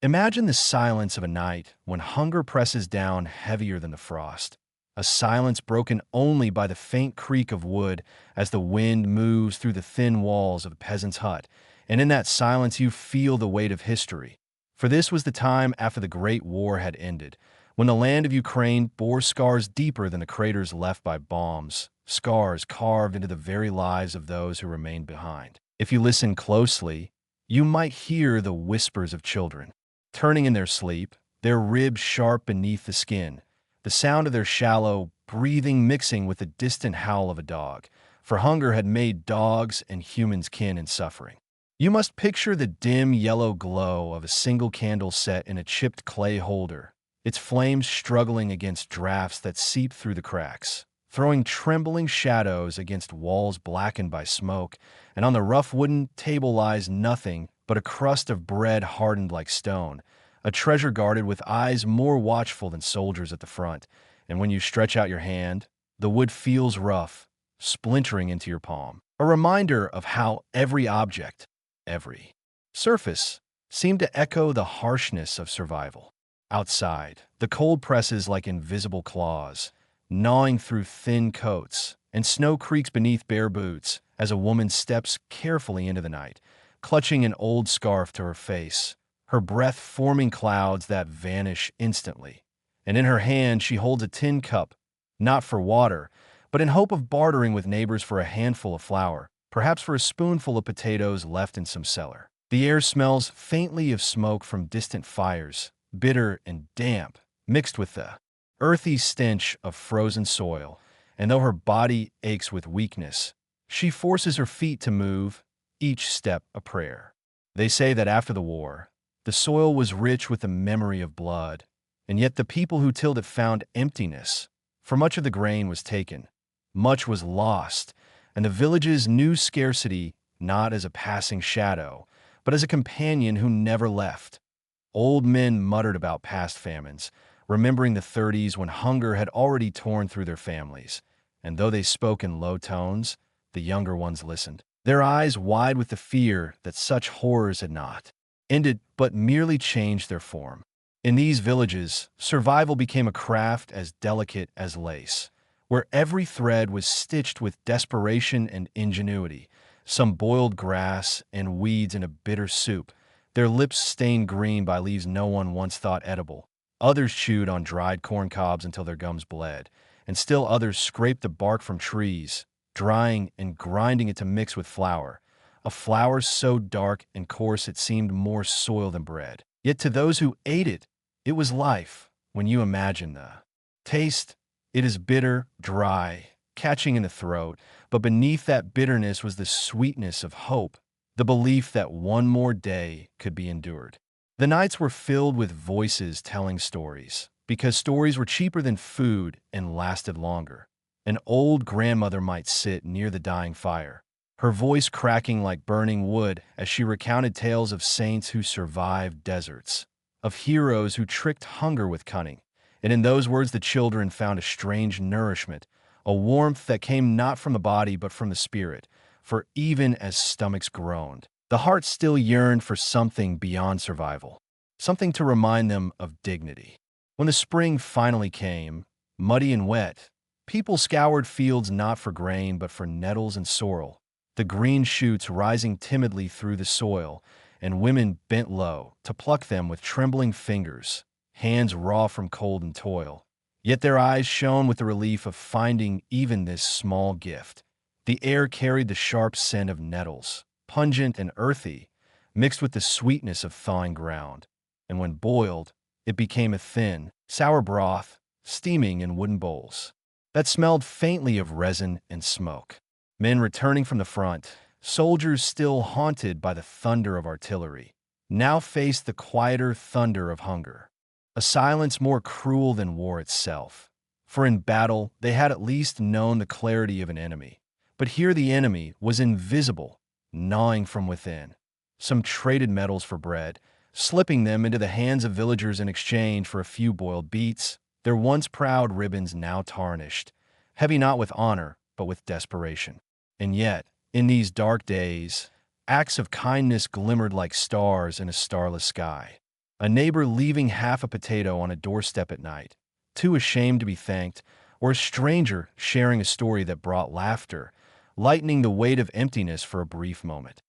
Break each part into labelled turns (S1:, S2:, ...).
S1: Imagine the silence of a night when hunger presses down heavier than the frost. A silence broken only by the faint creak of wood as the wind moves through the thin walls of a peasant's hut, and in that silence you feel the weight of history. For this was the time after the Great War had ended, when the land of Ukraine bore scars deeper than the craters left by bombs, scars carved into the very lives of those who remained behind. If you listen closely, you might hear the whispers of children, turning in their sleep, their ribs sharp beneath the skin, the sound of their shallow breathing mixing with the distant howl of a dog, for hunger had made dogs and humans kin in suffering. You must picture the dim yellow glow of a single candle set in a chipped clay holder, its flames struggling against drafts that seep through the cracks, throwing trembling shadows against walls blackened by smoke, and on the rough wooden table lies nothing but a crust of bread hardened like stone, a treasure guarded with eyes more watchful than soldiers at the front, and when you stretch out your hand, the wood feels rough, splintering into your palm, a reminder of how every object, every surface, seemed to echo the harshness of survival. Outside, the cold presses like invisible claws, gnawing through thin coats, and snow creaks beneath bare boots as a woman steps carefully into the night, clutching an old scarf to her face, her breath forming clouds that vanish instantly. And in her hand she holds a tin cup, not for water, but in hope of bartering with neighbors for a handful of flour, perhaps for a spoonful of potatoes left in some cellar. The air smells faintly of smoke from distant fires, bitter and damp, mixed with the earthy stench of frozen soil, and though her body aches with weakness, she forces her feet to move, each step a prayer. They say that after the war, the soil was rich with the memory of blood, and yet the people who tilled it found emptiness, for much of the grain was taken, much was lost, and the villages knew scarcity not as a passing shadow, but as a companion who never left. Old men muttered about past famines, remembering the 30s when hunger had already torn through their families, and though they spoke in low tones, the younger ones listened, their eyes wide with the fear that such horrors had not ended but merely changed their form. In these villages, survival became a craft as delicate as lace, where every thread was stitched with desperation and ingenuity. Some boiled grass and weeds in a bitter soup, their lips stained green by leaves no one once thought edible. Others chewed on dried corn cobs until their gums bled, and still others scraped the bark from trees, drying and grinding it to mix with flour, a flour so dark and coarse it seemed more soil than bread. Yet to those who ate it, it was life. When you imagine the taste, it is bitter, dry, catching in the throat, but beneath that bitterness was the sweetness of hope, the belief that one more day could be endured. The nights were filled with voices telling stories, because stories were cheaper than food and lasted longer. An old grandmother might sit near the dying fire, her voice cracking like burning wood as she recounted tales of saints who survived deserts, of heroes who tricked hunger with cunning. And in those words the children found a strange nourishment, a warmth that came not from the body but from the spirit, for even as stomachs groaned, the heart still yearned for something beyond survival, something to remind them of dignity. When the spring finally came, muddy and wet, people scoured fields not for grain but for nettles and sorrel, the green shoots rising timidly through the soil, and women bent low to pluck them with trembling fingers, hands raw from cold and toil. Yet their eyes shone with the relief of finding even this small gift. The air carried the sharp scent of nettles, pungent and earthy, mixed with the sweetness of thawing ground, and when boiled, it became a thin, sour broth, steaming in wooden bowls, that smelled faintly of resin and smoke. Men returning from the front, soldiers still haunted by the thunder of artillery, now faced the quieter thunder of hunger, a silence more cruel than war itself. For in battle they had at least known the clarity of an enemy, but here the enemy was invisible, gnawing from within. Some traded metals for bread, slipping them into the hands of villagers in exchange for a few boiled beets, their once proud ribbons now tarnished, heavy not with honor, but with desperation. And yet, in these dark days, acts of kindness glimmered like stars in a starless sky. a neighbor leaving half a potato on a doorstep at night, too ashamed to be thanked, or a stranger sharing a story that brought laughter, lightening the weight of emptiness for a brief moment.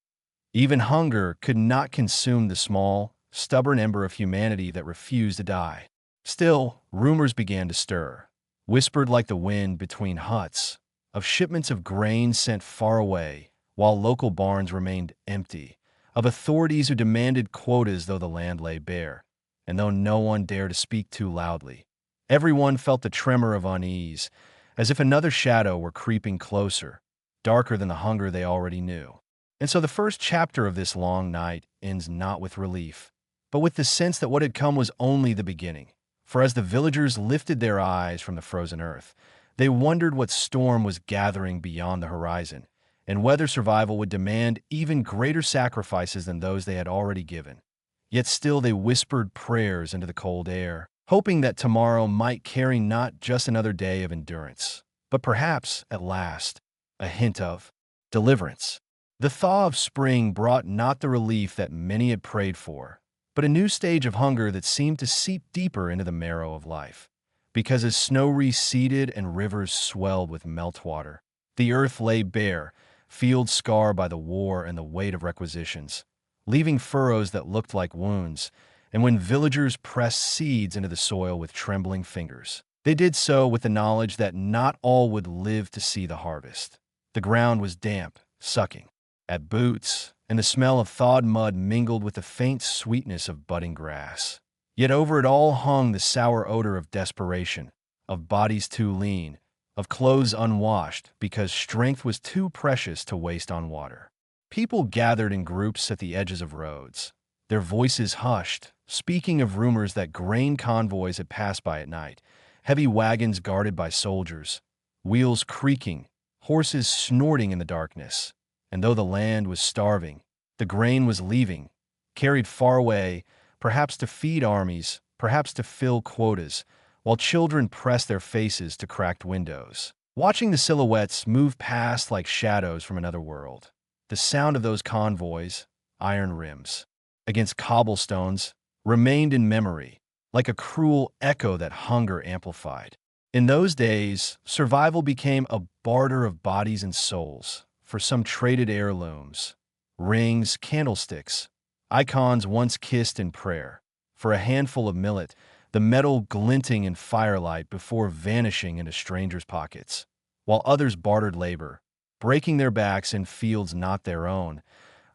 S1: Even hunger could not consume the small, stubborn ember of humanity that refused to die. Still, rumors began to stir, whispered like the wind between huts, of shipments of grain sent far away, while local barns remained empty, of authorities who demanded quotas though the land lay bare, and though no one dared to speak too loudly. Everyone felt the tremor of unease, as if another shadow were creeping closer, darker than the hunger they already knew. And so the first chapter of this long night ends not with relief, but with the sense that what had come was only the beginning. For as the villagers lifted their eyes from the frozen earth, they wondered what storm was gathering beyond the horizon, and whether survival would demand even greater sacrifices than those they had already given. Yet still they whispered prayers into the cold air, hoping that tomorrow might carry not just another day of endurance, but perhaps, at last, a hint of deliverance. The thaw of spring brought not the relief that many had prayed for, but a new stage of hunger that seemed to seep deeper into the marrow of life. Because as snow receded and rivers swelled with meltwater, the earth lay bare, fields scarred by the war and the weight of requisitions, leaving furrows that looked like wounds, and when villagers pressed seeds into the soil with trembling fingers, they did so with the knowledge that not all would live to see the harvest. The ground was damp, sucking at boots, and the smell of thawed mud mingled with the faint sweetness of budding grass. Yet over it all hung the sour odor of desperation, of bodies too lean, of clothes unwashed because strength was too precious to waste on water. People gathered in groups at the edges of roads, their voices hushed, speaking of rumors that grain convoys had passed by at night, heavy wagons guarded by soldiers, wheels creaking, horses snorting in the darkness. And though the land was starving, the grain was leaving, carried far away, perhaps to feed armies, perhaps to fill quotas, while children pressed their faces to cracked windows, watching the silhouettes move past like shadows from another world. The sound of those convoys, iron rims, against cobblestones, remained in memory, like a cruel echo that hunger amplified. In those days, survival became a barter of bodies and souls, for some traded heirlooms, rings, candlesticks, icons once kissed in prayer, for a handful of millet, the metal glinting in firelight before vanishing into strangers' pockets, while others bartered labor, breaking their backs in fields not their own,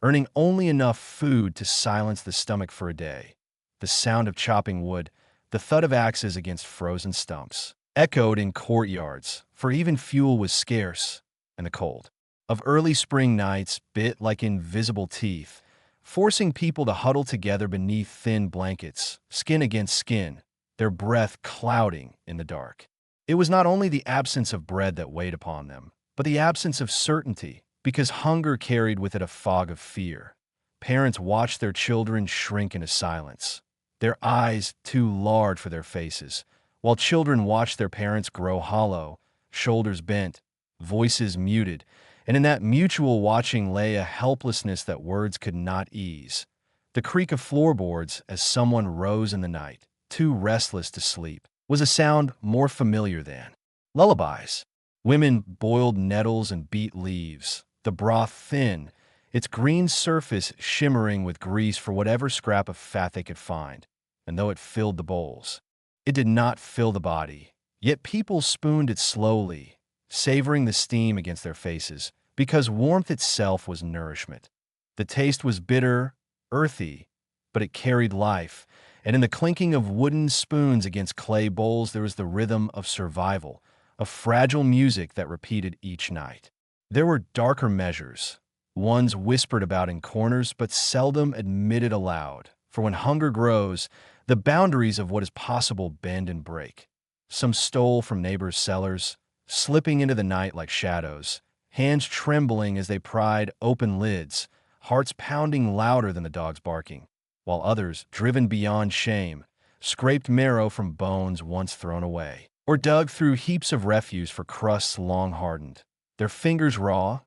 S1: earning only enough food to silence the stomach for a day. The sound of chopping wood, the thud of axes against frozen stumps, echoed in courtyards, for even fuel was scarce, and the cold of early spring nights bit like invisible teeth, forcing people to huddle together beneath thin blankets, skin against skin, their breath clouding in the dark. It was not only the absence of bread that weighed upon them, but the absence of certainty, because hunger carried with it a fog of fear. Parents watched their children shrink into silence, their eyes too large for their faces, while children watched their parents grow hollow, shoulders bent, voices muted, and in that mutual watching lay a helplessness that words could not ease. The creak of floorboards as someone rose in the night, too restless to sleep, was a sound more familiar than lullabies. Women boiled nettles and beat leaves, the broth thin, its green surface shimmering with grease for whatever scrap of fat they could find. And though it filled the bowls, it did not fill the body. Yet people spooned it slowly, savoring the steam against their faces, because warmth itself was nourishment. The taste was bitter, earthy, but it carried life, and in the clinking of wooden spoons against clay bowls there was the rhythm of survival, of fragile music that repeated each night. There were darker measures, ones whispered about in corners but seldom admitted aloud, for when hunger grows, the boundaries of what is possible bend and break. Some stole from neighbors' cellars, slipping into the night like shadows, hands trembling as they pried open lids, hearts pounding louder than the dogs barking, while others, driven beyond shame, scraped marrow from bones once thrown away, or dug through heaps of refuse for crusts long hardened, their fingers raw,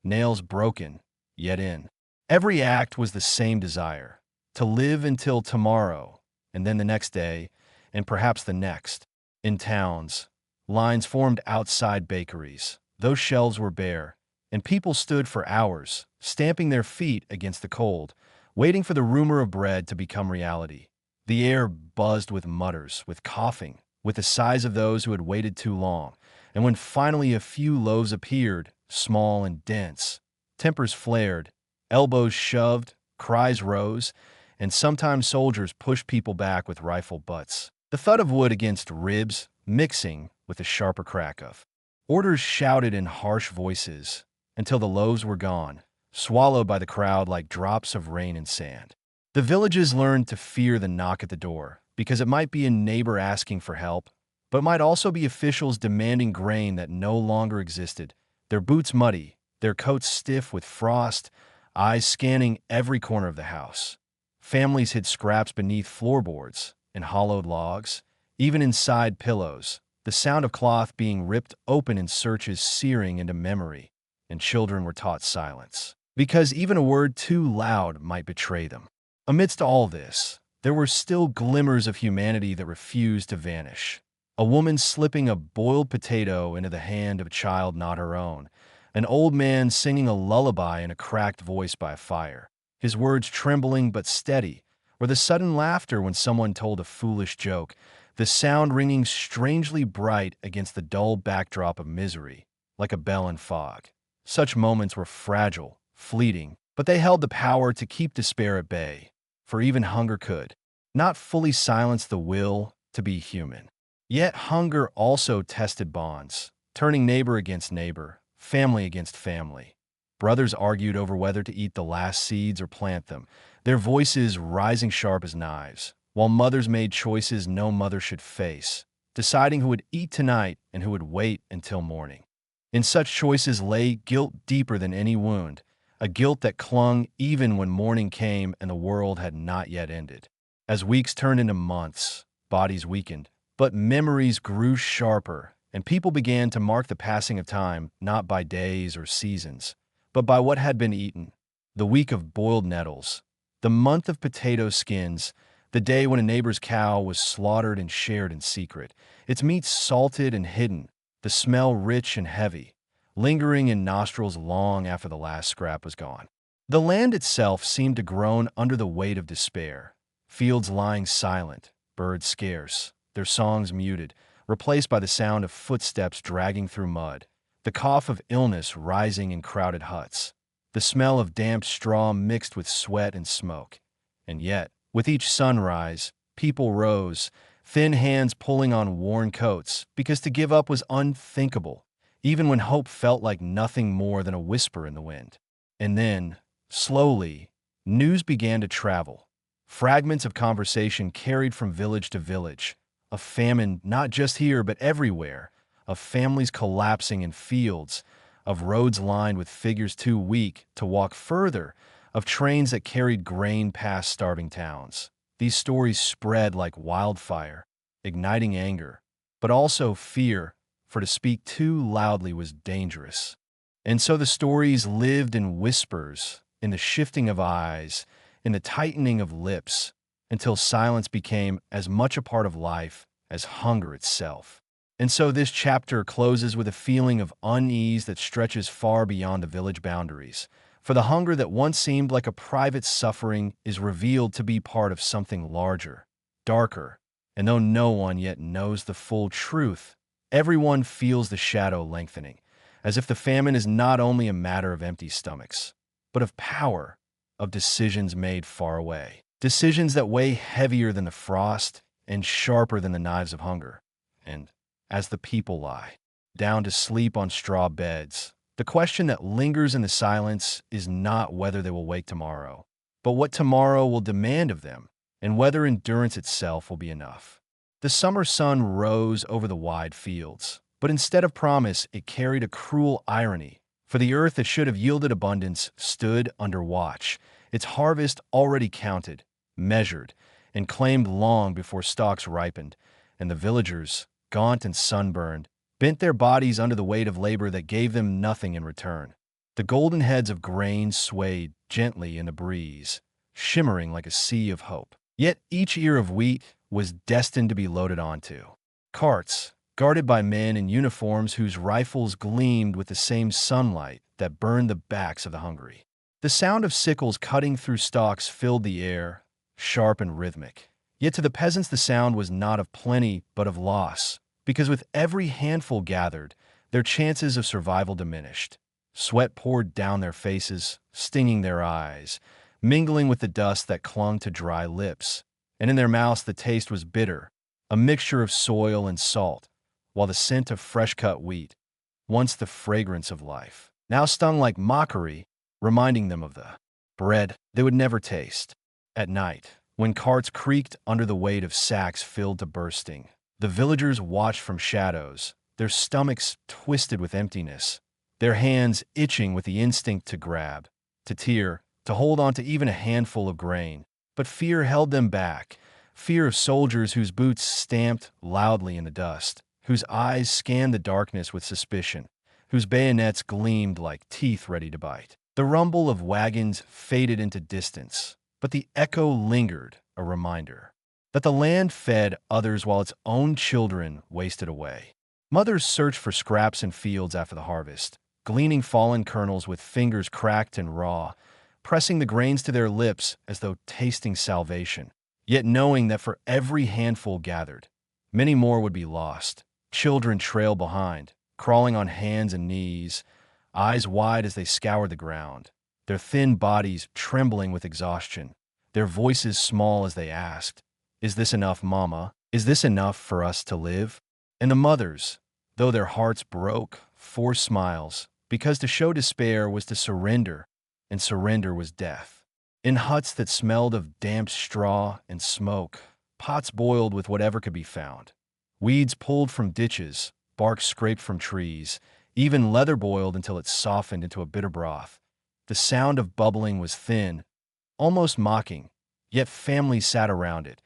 S1: nails broken, yet in. Every act was the same desire, to live until tomorrow, and then the next day, and perhaps the next. In towns, lines formed outside bakeries. Those shelves were bare, and people stood for hours, stamping their feet against the cold, waiting for the rumor of bread to become reality. The air buzzed with mutters, with coughing, with the sighs of those who had waited too long, and when finally a few loaves appeared, small and dense, tempers flared, elbows shoved, cries rose, and sometimes soldiers pushed people back with rifle butts. The thud of wood against ribs mixing with the sharper crack of orders shouted in harsh voices until the loaves were gone, swallowed by the crowd like drops of rain and sand. The villages learned to fear the knock at the door because it might be a neighbor asking for help, but might also be officials demanding grain that no longer existed, their boots muddy, their coats stiff with frost, eyes scanning every corner of the house. Families hid scraps beneath floorboards and hollowed logs, even inside pillows, the sound of cloth being ripped open in searches searing into memory, and children were taught silence, because even a word too loud might betray them. Amidst all this, there were still glimmers of humanity that refused to vanish. A woman slipping a boiled potato into the hand of a child not her own, an old man singing a lullaby in a cracked voice by a fire, his words trembling but steady, or the sudden laughter when someone told a foolish joke, the sound ringing strangely bright against the dull backdrop of misery, like a bell in fog. Such moments were fragile, fleeting, but they held the power to keep despair at bay, for even hunger could not fully silence the will to be human. Yet hunger also tested bonds, turning neighbor against neighbor, family against family. Brothers argued over whether to eat the last seeds or plant them, their voices rising sharp as knives, while mothers made choices no mother should face, deciding who would eat tonight and who would wait until morning. In such choices lay guilt deeper than any wound, a guilt that clung even when morning came and the world had not yet ended. As weeks turned into months, bodies weakened, but memories grew sharper, and people began to mark the passing of time not by days or seasons, but by what had been eaten. The week of boiled nettles, the month of potato skins, the day when a neighbor's cow was slaughtered and shared in secret, its meat salted and hidden, the smell rich and heavy, lingering in nostrils long after the last scrap was gone. The land itself seemed to groan under the weight of despair, fields lying silent, birds scarce, their songs muted, replaced by the sound of footsteps dragging through mud, the cough of illness rising in crowded huts, the smell of damp straw mixed with sweat and smoke. And yet, with each sunrise, people rose, thin hands pulling on worn coats, because to give up was unthinkable, even when hope felt like nothing more than a whisper in the wind. And then, slowly, news began to travel. Fragments of conversation carried from village to village, of famine not just here but everywhere, of families collapsing in fields, of roads lined with figures too weak to walk further, of trains that carried grain past starving towns. These stories spread like wildfire, igniting anger, but also fear, for to speak too loudly was dangerous. And so the stories lived in whispers, in the shifting of eyes, in the tightening of lips, until silence became as much a part of life as hunger itself. And so this chapter closes with a feeling of unease that stretches far beyond the village boundaries. For the hunger that once seemed like a private suffering is revealed to be part of something larger, darker, and though no one yet knows the full truth, everyone feels the shadow lengthening, as if the famine is not only a matter of empty stomachs, but of power, of decisions made far away. Decisions that weigh heavier than the frost and sharper than the knives of hunger. And as the people lie down to sleep on straw beds, the question that lingers in the silence is not whether they will wake tomorrow, but what tomorrow will demand of them, and whether endurance itself will be enough. The summer sun rose over the wide fields, but instead of promise, it carried a cruel irony, for the earth that should have yielded abundance stood under watch, its harvest already counted, measured, and claimed long before stalks ripened, and the villagers, gaunt and sunburned, bent their bodies under the weight of labor that gave them nothing in return. The golden heads of grain swayed gently in the breeze, shimmering like a sea of hope. Yet each ear of wheat was destined to be loaded onto carts, guarded by men in uniforms whose rifles gleamed with the same sunlight that burned the backs of the hungry. The sound of sickles cutting through stalks filled the air, sharp and rhythmic. Yet to the peasants the sound was not of plenty but of loss, because with every handful gathered, their chances of survival diminished. Sweat poured down their faces, stinging their eyes, mingling with the dust that clung to dry lips, and in their mouths the taste was bitter, a mixture of soil and salt, while the scent of fresh-cut wheat, once the fragrance of life, now stung like mockery, reminding them of the bread they would never taste. At night, when carts creaked under the weight of sacks filled to bursting, the villagers watched from shadows, their stomachs twisted with emptiness, their hands itching with the instinct to grab, to tear, to hold on to even a handful of grain. But fear held them back, fear of soldiers whose boots stamped loudly in the dust, whose eyes scanned the darkness with suspicion, whose bayonets gleamed like teeth ready to bite. The rumble of wagons faded into distance, but the echo lingered, a reminder that the land fed others while its own children wasted away. Mothers searched for scraps in fields after the harvest, gleaning fallen kernels with fingers cracked and raw, pressing the grains to their lips as though tasting salvation, yet knowing that for every handful gathered, many more would be lost. Children trailed behind, crawling on hands and knees, eyes wide as they scoured the ground, their thin bodies trembling with exhaustion, their voices small as they asked, "Is this enough, Mama? Is this enough for us to live?" And the mothers, though their hearts broke, forced smiles, because to show despair was to surrender, and surrender was death. In huts that smelled of damp straw and smoke, pots boiled with whatever could be found, weeds pulled from ditches, bark scraped from trees, even leather boiled until it softened into a bitter broth. The sound of bubbling was thin, almost mocking, yet families sat around it,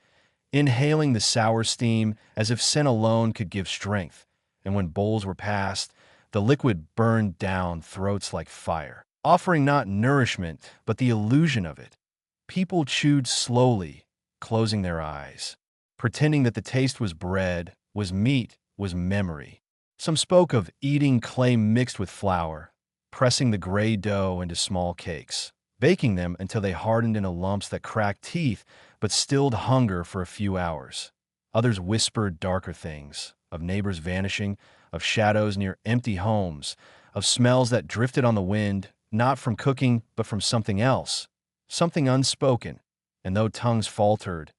S1: inhaling the sour steam as if scent alone could give strength, and when bowls were passed, the liquid burned down throats like fire, offering not nourishment but the illusion of it. People chewed slowly, closing their eyes, pretending that the taste was bread, was meat, was memory. Some spoke of eating clay mixed with flour, pressing the gray dough into small cakes, baking them until they hardened into lumps that cracked teeth but stilled hunger for a few hours. Others whispered darker things, of neighbors vanishing, of shadows near empty homes, of smells that drifted on the wind, not from cooking but from something else, something unspoken. And though tongues faltered,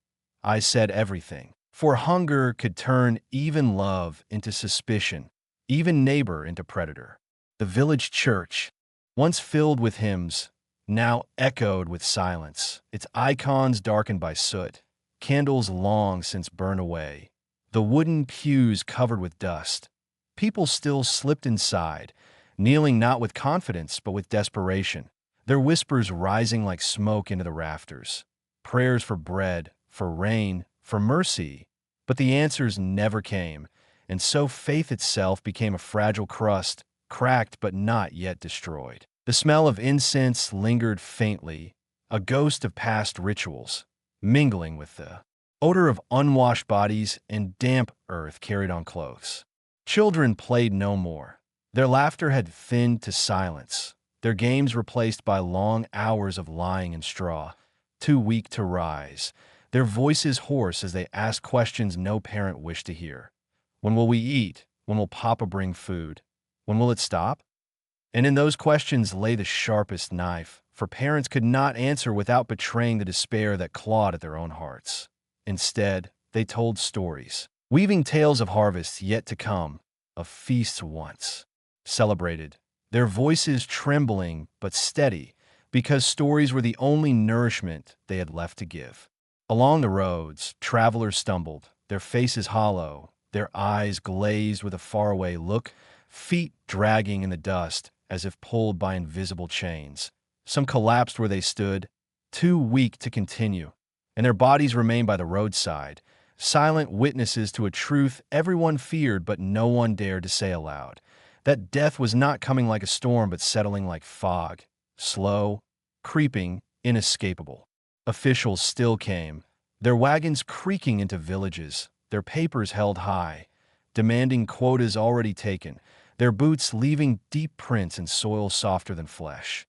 S1: I said everything. For hunger could turn even love into suspicion, even neighbor into predator. The village church, once filled with hymns, now echoed with silence, its icons darkened by soot, candles long since burned away, the wooden pews covered with dust. People still slipped inside, kneeling not with confidence but with desperation, their whispers rising like smoke into the rafters. Prayers for bread, for rain, for mercy, but the answers never came, and so faith itself became a fragile crust, cracked but not yet destroyed. The smell of incense lingered faintly, a ghost of past rituals, mingling with the odor of unwashed bodies and damp earth carried on clothes. Children played no more. Their laughter had thinned to silence, their games replaced by long hours of lying in straw, too weak to rise, their voices hoarse as they asked questions no parent wished to hear. When will we eat? When will Papa bring food? When will it stop? And in those questions lay the sharpest knife, for parents could not answer without betraying the despair that clawed at their own hearts. Instead, they told stories, weaving tales of harvests yet to come, of feasts once celebrated, their voices trembling but steady, because stories were the only nourishment they had left to give. Along the roads, travelers stumbled, their faces hollow, their eyes glazed with a faraway look, feet dragging in the dust as if pulled by invisible chains. Some collapsed where they stood, too weak to continue, and their bodies remained by the roadside, silent witnesses to a truth everyone feared but no one dared to say aloud, that death was not coming like a storm but settling like fog, slow, creeping, inescapable. Officials still came, their wagons creaking into villages, their papers held high, demanding quotas already taken, their boots leaving deep prints in soil softer than flesh.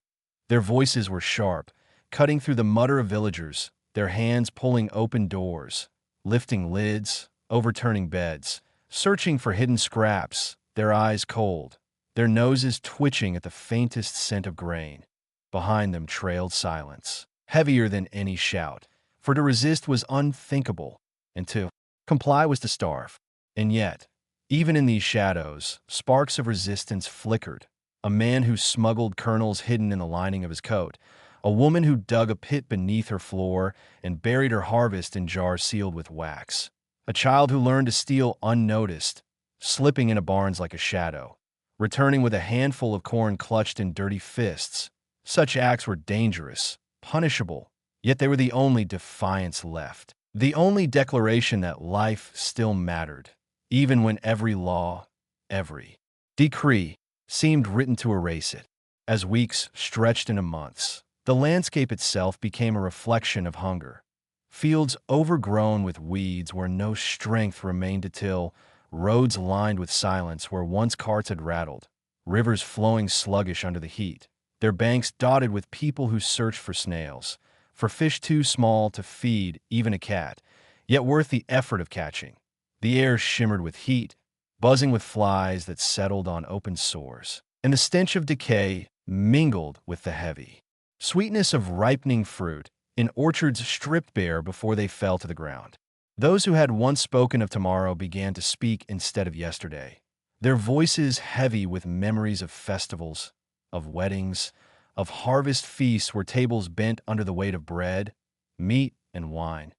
S1: Their voices were sharp, cutting through the mutter of villagers, their hands pulling open doors, lifting lids, overturning beds, searching for hidden scraps, their eyes cold, their noses twitching at the faintest scent of grain. Behind them trailed silence, heavier than any shout, for to resist was unthinkable, and to comply was to starve. And yet, even in these shadows, sparks of resistance flickered. A man who smuggled kernels hidden in the lining of his coat, a woman who dug a pit beneath her floor and buried her harvest in jars sealed with wax, a child who learned to steal unnoticed, slipping into barns like a shadow, returning with a handful of corn clutched in dirty fists. Such acts were dangerous, punishable, yet they were the only defiance left, the only declaration that life still mattered, even when every law, every decree, seemed written to erase it. As weeks stretched into months, the landscape itself became a reflection of hunger. Fields overgrown with weeds where no strength remained to till, roads lined with silence where once carts had rattled, rivers flowing sluggish under the heat, their banks dotted with people who searched for snails, for fish too small to feed even a cat, yet worth the effort of catching. The air shimmered with heat, buzzing with flies that settled on open sores, and the stench of decay mingled with the heavy sweetness of ripening fruit in orchards stripped bare before they fell to the ground. Those who had once spoken of tomorrow began to speak instead of yesterday, their voices heavy with memories of festivals, of weddings, of harvest feasts where tables bent under the weight of bread, meat, and wine.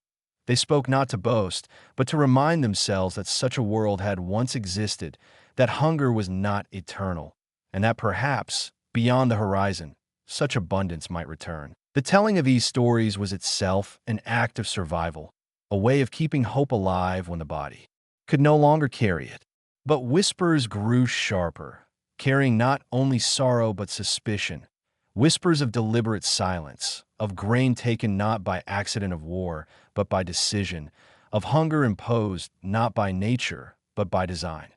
S1: They spoke not to boast, but to remind themselves that such a world had once existed, that hunger was not eternal, and that perhaps, beyond the horizon, such abundance might return. The telling of these stories was itself an act of survival, a way of keeping hope alive when the body could no longer carry it. But whispers grew sharper, carrying not only sorrow but suspicion, whispers of deliberate silence, of grain taken not by accident of war, but by decision, of hunger imposed not by nature, but by design.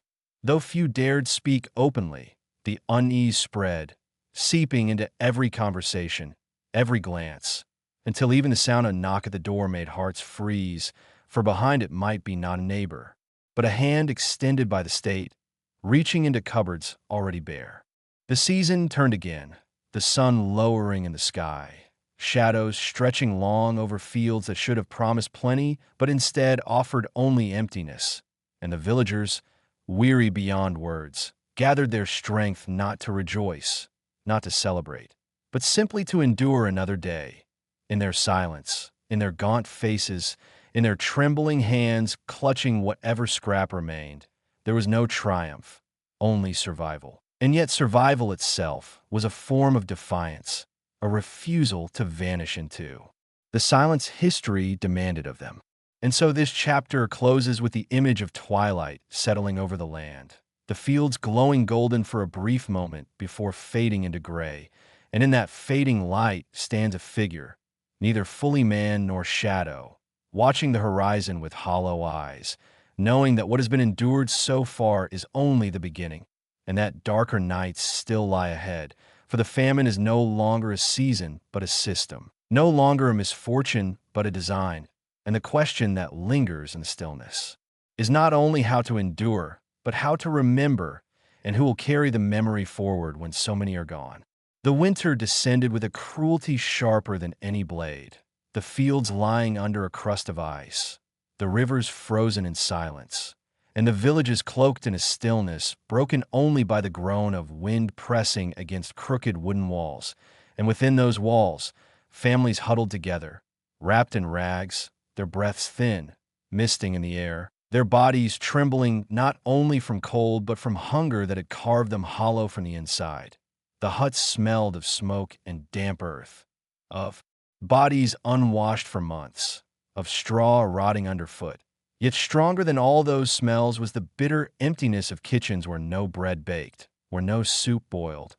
S1: Though few dared speak openly, the unease spread, seeping into every conversation, every glance, until even the sound of a knock at the door made hearts freeze, for behind it might be not a neighbor, but a hand extended by the state, reaching into cupboards already bare. The season turned again, the sun lowering in the sky, shadows stretching long over fields that should have promised plenty, but instead offered only emptiness, and the villagers, weary beyond words, gathered their strength not to rejoice, not to celebrate, but simply to endure another day. In their silence, in their gaunt faces, in their trembling hands clutching whatever scrap remained, there was no triumph, only survival. And yet survival itself was a form of defiance, a refusal to vanish into the silence history demanded of them. And so this chapter closes with the image of twilight settling over the land, the fields glowing golden for a brief moment before fading into gray, and in that fading light stands a figure, neither fully man nor shadow, watching the horizon with hollow eyes, knowing that what has been endured so far is only the beginning, and that darker nights still lie ahead, for the famine is no longer a season but a system, no longer a misfortune but a design, and the question that lingers in the stillness is not only how to endure, but how to remember, and who will carry the memory forward when so many are gone. The winter descended with a cruelty sharper than any blade, the fields lying under a crust of ice, the rivers frozen in silence, and the villages cloaked in a stillness broken only by the groan of wind pressing against crooked wooden walls, and within those walls, families huddled together, wrapped in rags, their breaths thin, misting in the air, their bodies trembling not only from cold but from hunger that had carved them hollow from the inside. The huts smelled of smoke and damp earth, of bodies unwashed for months, of straw rotting underfoot. Yet stronger than all those smells was the bitter emptiness of kitchens where no bread baked, where no soup boiled.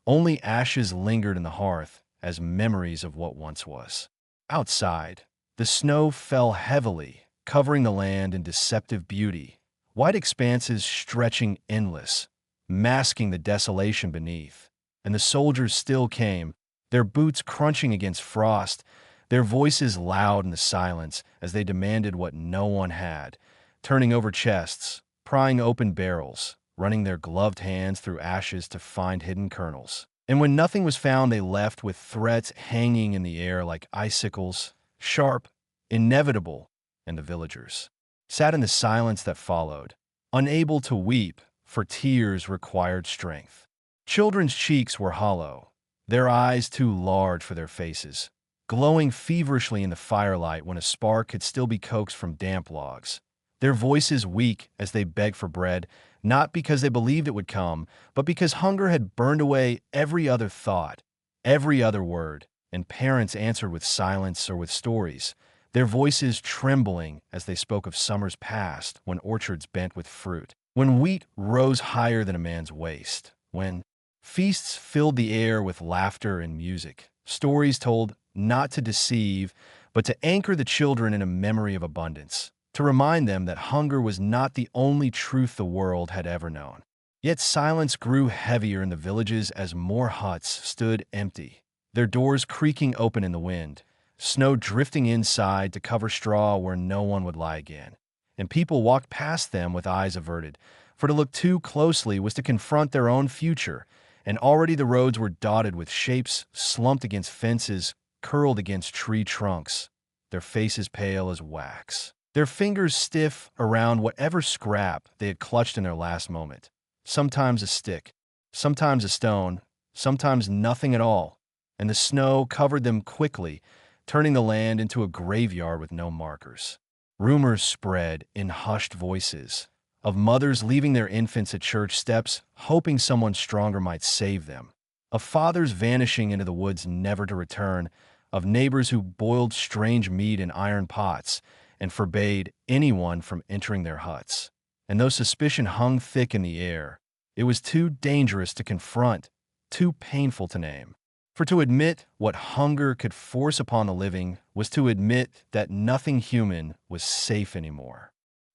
S1: Only ashes lingered in the hearth as memories of what once was. Outside, The snow fell heavily, covering the land in deceptive beauty, white expanses stretching endless, masking the desolation beneath. And the soldiers still came, their boots crunching against frost, their voices loud in the silence as they demanded what no one had, turning over chests, prying open barrels, running their gloved hands through ashes to find hidden kernels. And when nothing was found, they left with threats hanging in the air like icicles, sharp, inevitable, and the villagers sat in the silence that followed, unable to weep, for tears required strength. Children's cheeks were hollow, their eyes too large for their faces, glowing feverishly in the firelight when a spark could still be coaxed from damp logs. Their voices weak as they begged for bread, not because they believed it would come, but because hunger had burned away every other thought, every other word, and parents answered with silence or with stories, their voices trembling as they spoke of summers past when orchards bent with fruit, when wheat rose higher than a man's waist, when feasts filled the air with laughter and music, stories told not to deceive, but to anchor the children in a memory of abundance, to remind them that hunger was not the only truth the world had ever known. Yet silence grew heavier in the villages as more huts stood empty, their doors creaking open in the wind, snow drifting inside to cover straw where no one would lie again. And people walked past them with eyes averted, for to look too closely was to confront their own future, and already the roads were dotted with shapes slumped against fences, curled against tree trunks, their faces pale as wax, their fingers stiff around whatever scrap they had clutched in their last moment. Sometimes a stick, sometimes a stone, sometimes nothing at all, and the snow covered them quickly, turning the land into a graveyard with no markers. Rumors spread in hushed voices of mothers leaving their infants at church steps, hoping someone stronger might save them, of fathers vanishing into the woods never to return, of neighbors who boiled strange meat in iron pots and forbade anyone from entering their huts. And though suspicion hung thick in the air, it was too dangerous to confront, too painful to name. For to admit what hunger could force upon the living was to admit that nothing human was safe anymore.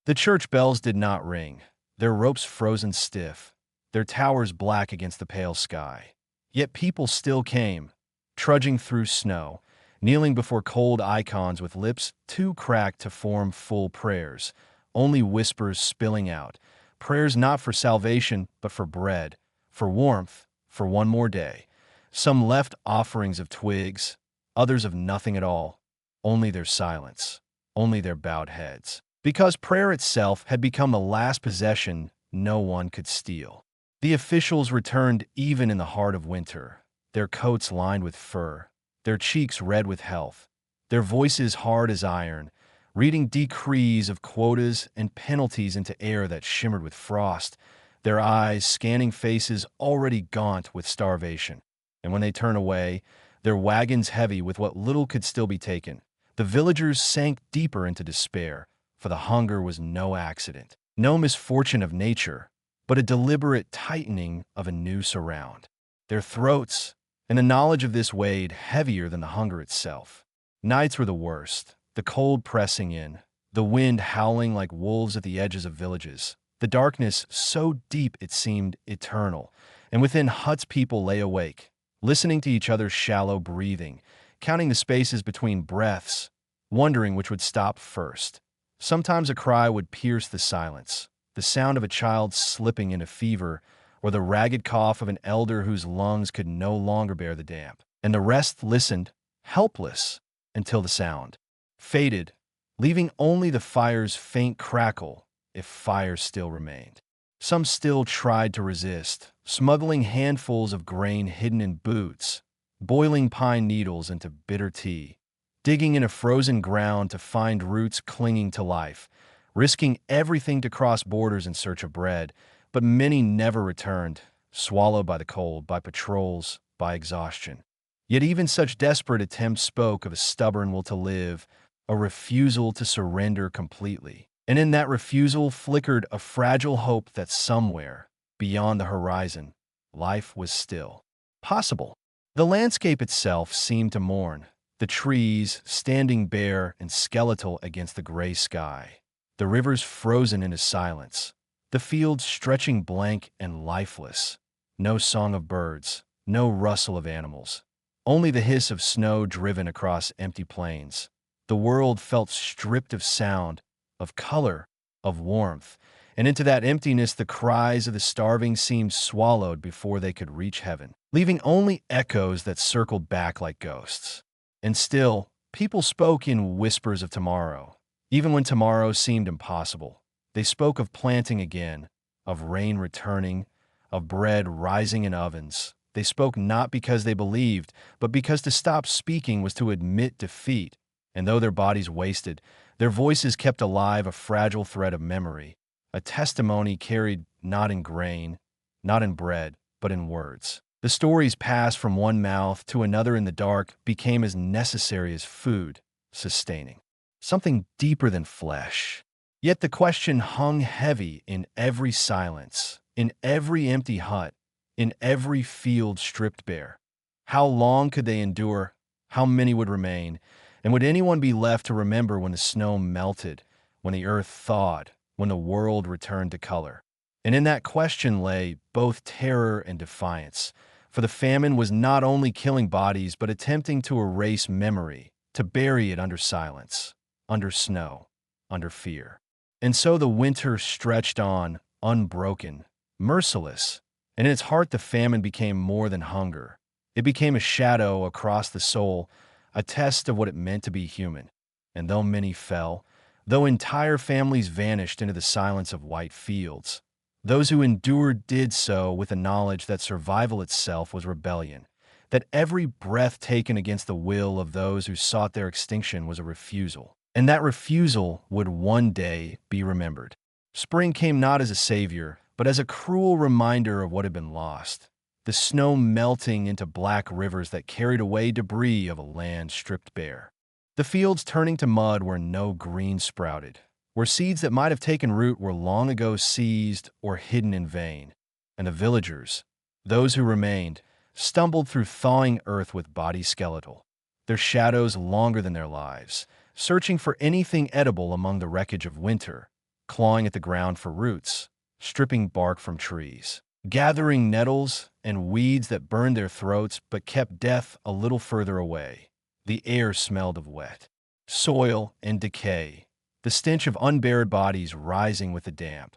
S1: The church bells did not ring, their ropes frozen stiff, their towers black against the pale sky. Yet people still came, trudging through snow, kneeling before cold icons with lips too cracked to form full prayers, only whispers spilling out, prayers not for salvation but for bread, for warmth, for one more day. Some left offerings of twigs, others of nothing at all, only their silence, only their bowed heads. Because prayer itself had become the last possession no one could steal. The officials returned even in the heart of winter, their coats lined with fur, their cheeks red with health, their voices hard as iron, reading decrees of quotas and penalties into air that shimmered with frost, their eyes scanning faces already gaunt with starvation. And when they turned away, their wagons heavy with what little could still be taken, the villagers sank deeper into despair, for the hunger was no accident, no misfortune of nature, but a deliberate tightening of a noose around their throats, and the knowledge of this weighed heavier than the hunger itself. Nights were the worst, the cold pressing in, the wind howling like wolves at the edges of villages, the darkness so deep it seemed eternal, and within huts people lay awake, listening to each other's shallow breathing, counting the spaces between breaths, wondering which would stop first. Sometimes a cry would pierce the silence, the sound of a child slipping into fever, or the ragged cough of an elder whose lungs could no longer bear the damp. And the rest listened, helpless, until the sound faded, leaving only the fire's faint crackle, if fire still remained. Some still tried to resist, smuggling handfuls of grain hidden in boots, boiling pine needles into bitter tea, digging into frozen ground to find roots clinging to life, risking everything to cross borders in search of bread, but many never returned, swallowed by the cold, by patrols, by exhaustion. Yet even such desperate attempts spoke of a stubborn will to live, a refusal to surrender completely. And in that refusal flickered a fragile hope that somewhere, beyond the horizon, life was still possible. The landscape itself seemed to mourn, the trees standing bare and skeletal against the gray sky, the rivers frozen into silence, the fields stretching blank and lifeless. No song of birds, no rustle of animals, only the hiss of snow driven across empty plains. The world felt stripped of sound, of color, of warmth, and into that emptiness the cries of the starving seemed swallowed before they could reach heaven, leaving only echoes that circled back like ghosts. And still, people spoke in whispers of tomorrow, even when tomorrow seemed impossible. They spoke of planting again, of rain returning, of bread rising in ovens. They spoke not because they believed, but because to stop speaking was to admit defeat. And though their bodies wasted, their voices kept alive a fragile thread of memory, a testimony carried not in grain, not in bread, but in words. The stories passed from one mouth to another in the dark, became as necessary as food, sustaining. Something deeper than flesh. Yet the question hung heavy in every silence, in every empty hut, in every field stripped bare. How long could they endure? How many would remain? And would anyone be left to remember when the snow melted, when the earth thawed, when the world returned to color? And in that question lay both terror and defiance, for the famine was not only killing bodies but attempting to erase memory, to bury it under silence, under snow, under fear. And so the winter stretched on, unbroken, merciless, and in its heart the famine became more than hunger. It became a shadow across the soul, a test of what it meant to be human. And though many fell, though entire families vanished into the silence of white fields, those who endured did so with the knowledge that survival itself was rebellion, that every breath taken against the will of those who sought their extinction was a refusal, and that refusal would one day be remembered. Spring came not as a savior, but as a cruel reminder of what had been lost. The snow melting into black rivers that carried away debris of a land stripped bare. The fields turning to mud where no green sprouted, where seeds that might have taken root were long ago seized or hidden in vain. And the villagers, those who remained, stumbled through thawing earth with bodies skeletal, their shadows longer than their lives, searching for anything edible among the wreckage of winter, clawing at the ground for roots, stripping bark from trees, gathering nettles and weeds that burned their throats but kept death a little further away. The air smelled of wet, soil, and decay, the stench of unburied bodies rising with the damp,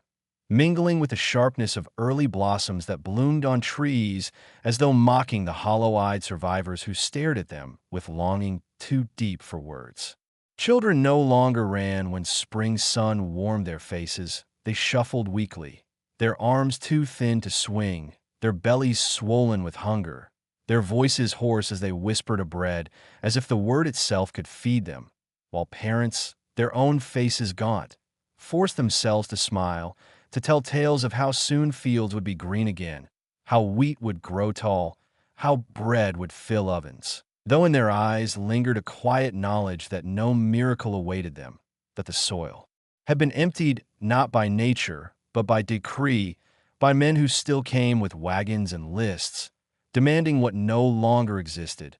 S1: mingling with the sharpness of early blossoms that bloomed on trees as though mocking the hollow-eyed survivors who stared at them with longing too deep for words. Children no longer ran when spring sun warmed their faces. They shuffled weakly, their arms too thin to swing, their bellies swollen with hunger, their voices hoarse as they whispered of bread, as if the word itself could feed them, while parents, their own faces gaunt, forced themselves to smile, to tell tales of how soon fields would be green again, how wheat would grow tall, how bread would fill ovens, though in their eyes lingered a quiet knowledge that no miracle awaited them, that the soil had been emptied not by nature, but by decree, by men who still came with wagons and lists, demanding what no longer existed,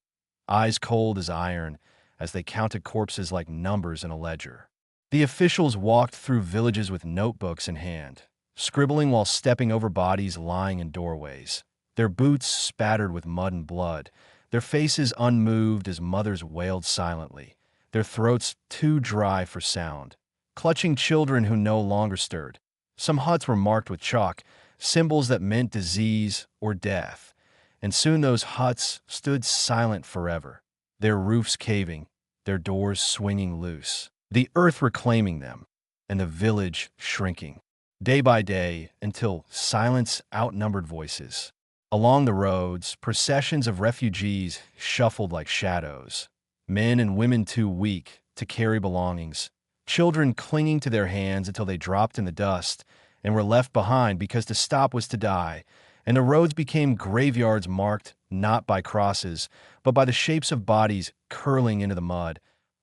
S1: eyes cold as iron, as they counted corpses like numbers in a ledger. The officials walked through villages with notebooks in hand, scribbling while stepping over bodies lying in doorways, their boots spattered with mud and blood, their faces unmoved as mothers wailed silently, their throats too dry for sound, clutching children who no longer stirred. Some huts were marked with chalk, symbols that meant disease or death, and soon those huts stood silent forever, their roofs caving, their doors swinging loose, the earth reclaiming them, and the village shrinking, day by day, until silence outnumbered voices. Along the roads, processions of refugees shuffled like shadows, men and women too weak to carry belongings, children clinging to their hands until they dropped in the dust and were left behind because to stop was to die, and the roads became graveyards marked not by crosses, but by the shapes of bodies curling into the mud,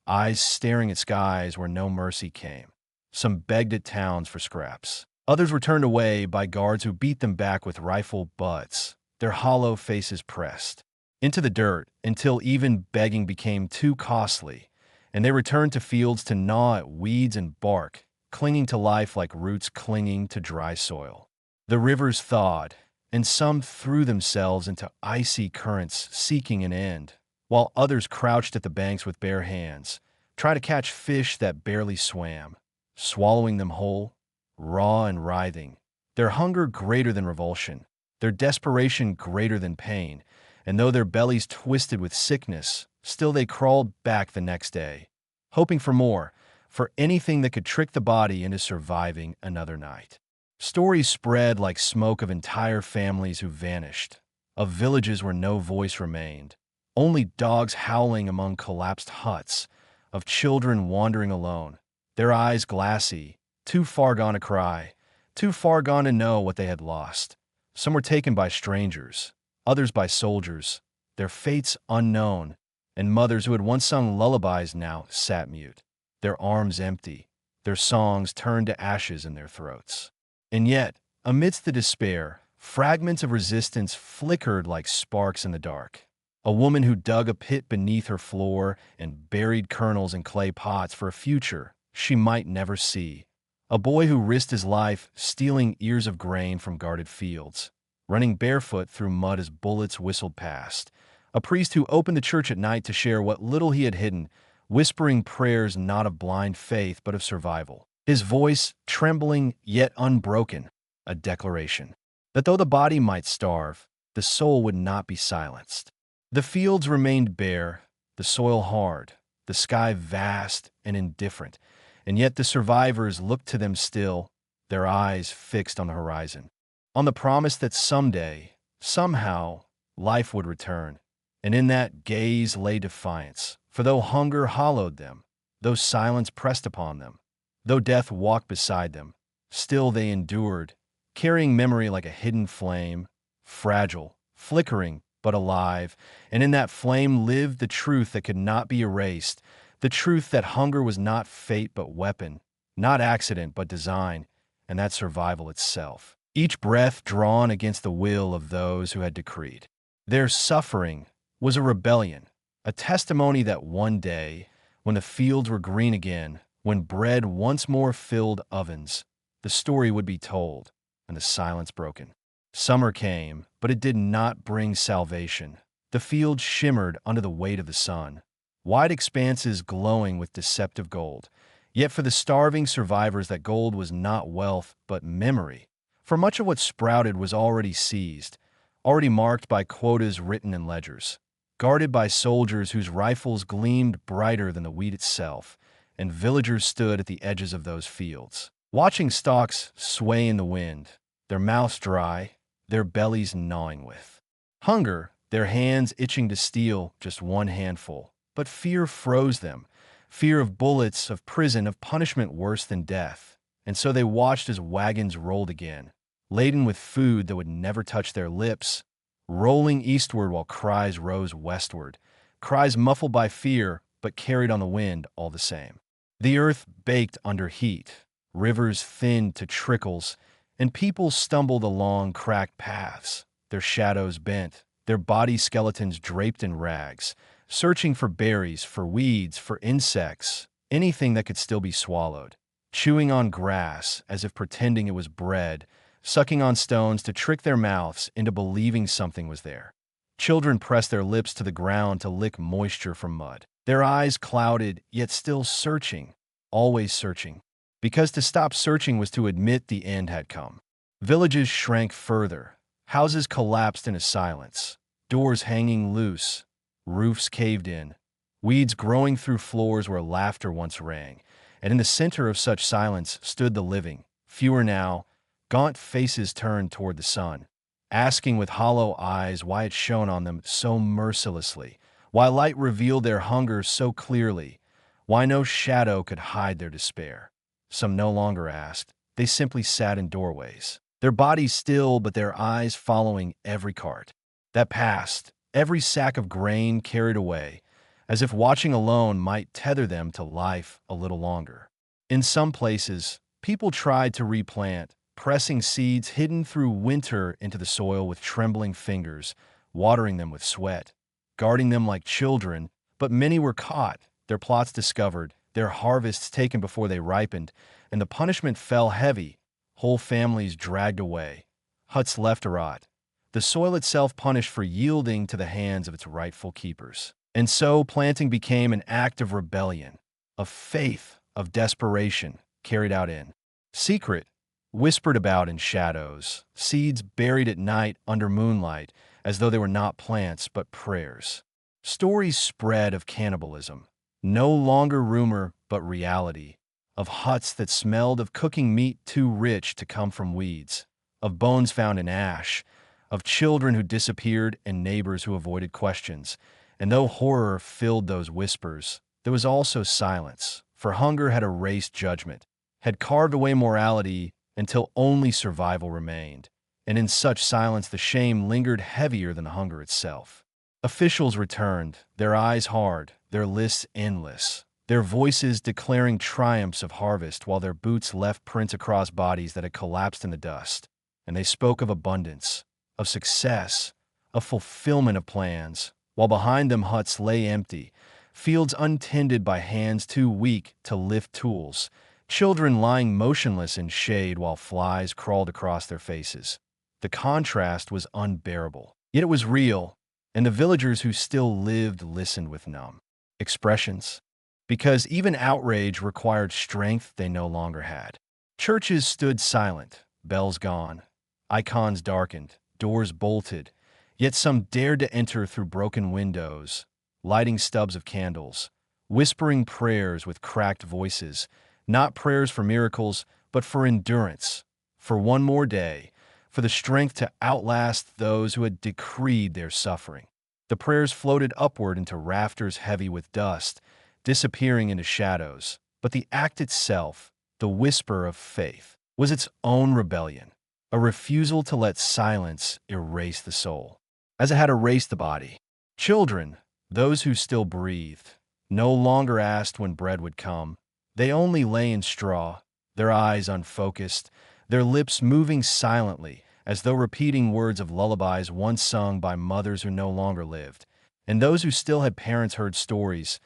S1: eyes staring at skies where no mercy came. Some begged at towns for scraps. Others were turned away by guards who beat them back with rifle butts, their hollow faces pressed. into the dirt until even begging became too costly, and they returned to fields to gnaw at weeds and bark, clinging to life like roots clinging to dry soil. The rivers thawed, and some threw themselves into icy currents seeking an end, while others crouched at the banks with bare hands, trying to catch fish that barely swam, swallowing them whole, raw and writhing, their hunger greater than revulsion, their desperation greater than pain, and though their bellies twisted with sickness, still they crawled back the next day, hoping for more, for anything that could trick the body into surviving another night. Stories spread like smoke of entire families who vanished, of villages where no voice remained, only dogs howling among collapsed huts, of children wandering alone, their eyes glassy, too far gone to cry, too far gone to know what they had lost. Some were taken by strangers, others by soldiers, their fates unknown, and mothers who had once sung lullabies now sat mute, their arms empty, their songs turned to ashes in their throats. And yet, amidst the despair, fragments of resistance flickered like sparks in the dark. A woman who dug a pit beneath her floor and buried kernels in clay pots for a future she might never see. A boy who risked his life stealing ears of grain from guarded fields, running barefoot through mud as bullets whistled past. A priest who opened the church at night to share what little he had hidden, whispering prayers not of blind faith but of survival. His voice, trembling yet unbroken, a declaration that though the body might starve, the soul would not be silenced. The fields remained bare, the soil hard, the sky vast and indifferent, and yet the survivors looked to them still, their eyes fixed on the horizon, on the promise that someday, somehow, life would return. And in that gaze lay defiance, for though hunger hollowed them, though silence pressed upon them, though death walked beside them, still they endured, carrying memory like a hidden flame, fragile, flickering, but alive, and in that flame lived the truth that could not be erased, the truth that hunger was not fate but weapon, not accident but design, and that survival itself. Each breath drawn against the will of those who had decreed. Their suffering was a rebellion, a testimony that one day, when the fields were green again, when bread once more filled ovens, the story would be told, and the silence broken. Summer came, but it did not bring salvation. The fields shimmered under the weight of the sun, wide expanses glowing with deceptive gold. Yet for the starving survivors that gold was not wealth but memory, for much of what sprouted was already seized, already marked by quotas written in ledgers, guarded by soldiers whose rifles gleamed brighter than the wheat itself, and villagers stood at the edges of those fields, watching stalks sway in the wind, their mouths dry, their bellies gnawing with hunger, their hands itching to steal just one handful. But fear froze them, fear of bullets, of prison, of punishment worse than death. And so they watched as wagons rolled again, laden with food that would never touch their lips, rolling eastward while cries rose westward, cries muffled by fear but carried on the wind all the same. The earth baked under heat, rivers thinned to trickles, and people stumbled along cracked paths, their shadows bent, their body skeletons draped in rags, searching for berries, for weeds, for insects, anything that could still be swallowed, chewing on grass as if pretending it was bread, sucking on stones to trick their mouths into believing something was there. Children pressed their lips to the ground to lick moisture from mud, their eyes clouded, yet still searching, always searching, because to stop searching was to admit the end had come. Villages shrank further, houses collapsed into silence, doors hanging loose, roofs caved in, weeds growing through floors where laughter once rang, and in the center of such silence stood the living, fewer now, gaunt faces turned toward the sun, asking with hollow eyes why it shone on them so mercilessly, why light revealed their hunger so clearly, why no shadow could hide their despair. Some no longer asked, they simply sat in doorways, their bodies still but their eyes following every cart that passed, every sack of grain carried away, as if watching alone might tether them to life a little longer. In some places, people tried to replant, pressing seeds hidden through winter into the soil with trembling fingers, watering them with sweat, guarding them like children, but many were caught, their plots discovered, their harvests taken before they ripened, and the punishment fell heavy, whole families dragged away, huts left to rot, the soil itself punished for yielding to the hands of its rightful keepers. And so planting became an act of rebellion, of faith, of desperation, carried out in secret, whispered about in shadows, seeds buried at night under moonlight, as though they were not plants but prayers. Stories spread of cannibalism, no longer rumor but reality, of huts that smelled of cooking meat too rich to come from weeds, of bones found in ash, of children who disappeared and neighbors who avoided questions. And though horror filled those whispers, there was also silence, for hunger had erased judgment, had carved away morality until only survival remained, and in such silence the shame lingered heavier than the hunger itself. Officials returned, their eyes hard, their lists endless, their voices declaring triumphs of harvest while their boots left prints across bodies that had collapsed in the dust. And they spoke of abundance, of success, of fulfillment of plans, while behind them huts lay empty, fields untended by hands too weak to lift tools, children lying motionless in shade while flies crawled across their faces. The contrast was unbearable, yet it was real, and the villagers who still lived listened with numb expressions, because even outrage required strength they no longer had. Churches stood silent, bells gone, icons darkened, doors bolted, yet some dared to enter through broken windows, lighting stubs of candles, whispering prayers with cracked voices, not prayers for miracles, but for endurance, for one more day, for the strength to outlast those who had decreed their suffering. The prayers floated upward into rafters heavy with dust, disappearing into shadows, but the act itself, the whisper of faith, was its own rebellion, a refusal to let silence erase the soul, as it had erased the body. Children, those who still breathed, no longer asked when bread would come. They only lay in straw, their eyes unfocused, their lips moving silently, as though repeating words of lullabies once sung by mothers who no longer lived. And those who still had parents heard stories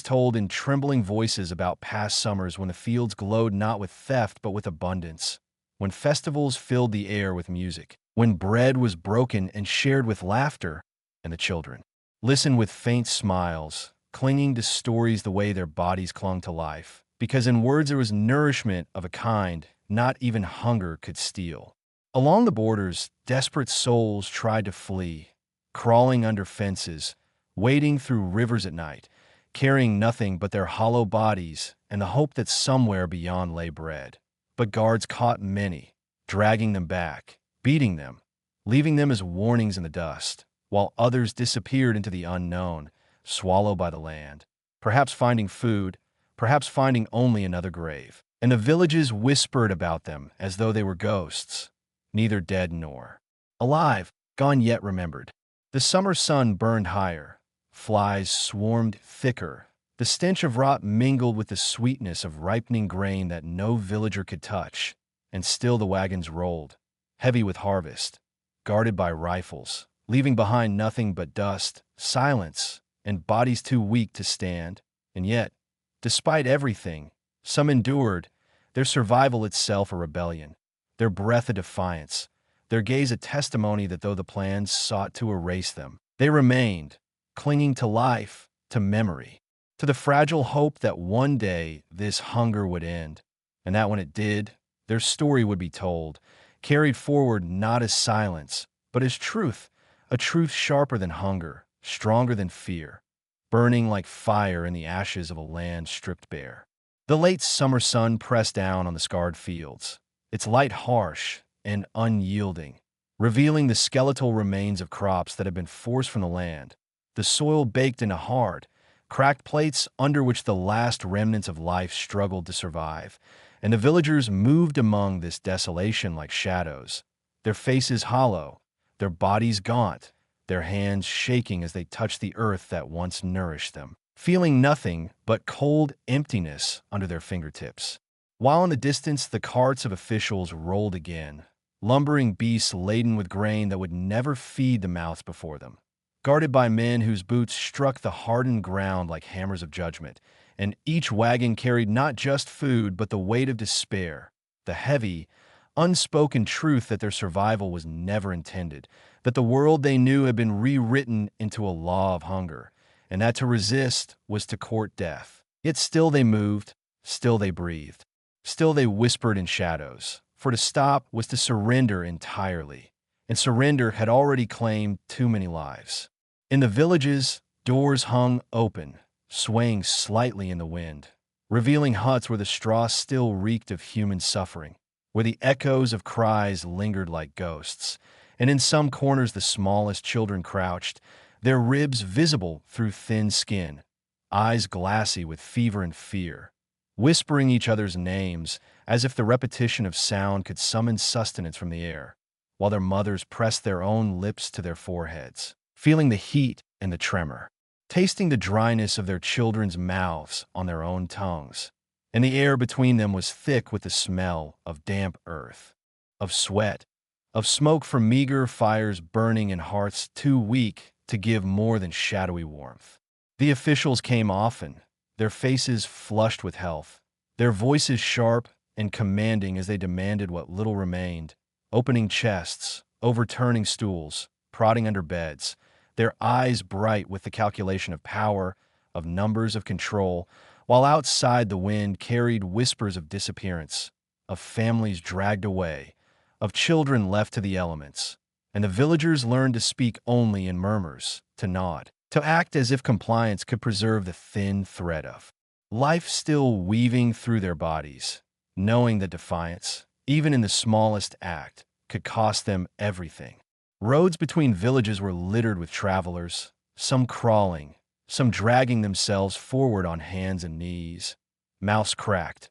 S1: told in trembling voices about past summers when the fields glowed not with theft but with abundance, when festivals filled the air with music, when bread was broken and shared with laughter. And the children listened with faint smiles, clinging to stories the way their bodies clung to life, because in words there was nourishment of a kind not even hunger could steal. Along the borders, desperate souls tried to flee, crawling under fences, wading through rivers at night, carrying nothing but their hollow bodies and the hope that somewhere beyond lay bread. But guards caught many, dragging them back, beating them, leaving them as warnings in the dust, while others disappeared into the unknown, swallowed by the land, perhaps finding food, perhaps finding only another grave. And the villages whispered about them as though they were ghosts, neither dead nor alive, gone yet remembered. The summer sun burned higher, flies swarmed thicker, the stench of rot mingled with the sweetness of ripening grain that no villager could touch, and still the wagons rolled, heavy with harvest, guarded by rifles, leaving behind nothing but dust, silence, and bodies too weak to stand. And yet, despite everything, some endured, their survival itself a rebellion, their breath a defiance, their gaze a testimony that though the plans sought to erase them, they remained, clinging to life, to memory, to the fragile hope that one day this hunger would end, and that when it did, their story would be told, carried forward not as silence, but as truth, a truth sharper than hunger, stronger than fear, burning like fire in the ashes of a land stripped bare. The late summer sun pressed down on the scarred fields, its light harsh and unyielding, revealing the skeletal remains of crops that had been forced from the land, the soil baked into hard, cracked plates under which the last remnants of life struggled to survive, and the villagers moved among this desolation like shadows, their faces hollow, their bodies gaunt, their hands shaking as they touched the earth that once nourished them, feeling nothing but cold emptiness under their fingertips. While in the distance the carts of officials rolled again, lumbering beasts laden with grain that would never feed the mouths before them. guarded by men whose boots struck the hardened ground like hammers of judgment, and each wagon carried not just food but the weight of despair, the heavy, unspoken truth that their survival was never intended, that the world they knew had been rewritten into a law of hunger, and that to resist was to court death. Yet still they moved, still they breathed, still they whispered in shadows, for to stop was to surrender entirely, and surrender had already claimed too many lives. In the villages, doors hung open, swaying slightly in the wind, revealing huts where the straw still reeked of human suffering, where the echoes of cries lingered like ghosts, and in some corners the smallest children crouched, their ribs visible through thin skin, eyes glassy with fever and fear, whispering each other's names as if the repetition of sound could summon sustenance from the air, while their mothers pressed their own lips to their foreheads, feeling the heat and the tremor, tasting the dryness of their children's mouths on their own tongues. And the air between them was thick with the smell of damp earth, of sweat, of smoke from meager fires burning in hearts too weak to give more than shadowy warmth. The officials came often, their faces flushed with health, their voices sharp and commanding as they demanded what little remained, opening chests, overturning stools, prodding under beds, their eyes bright with the calculation of power, of numbers, of control, while outside the wind carried whispers of disappearance, of families dragged away, of children left to the elements, and the villagers learned to speak only in murmurs, to nod, to act as if compliance could preserve the thin thread of life still weaving through their bodies, knowing that defiance, even in the smallest act, could cost them everything. Roads between villages were littered with travelers, some crawling, some dragging themselves forward on hands and knees, mouths cracked,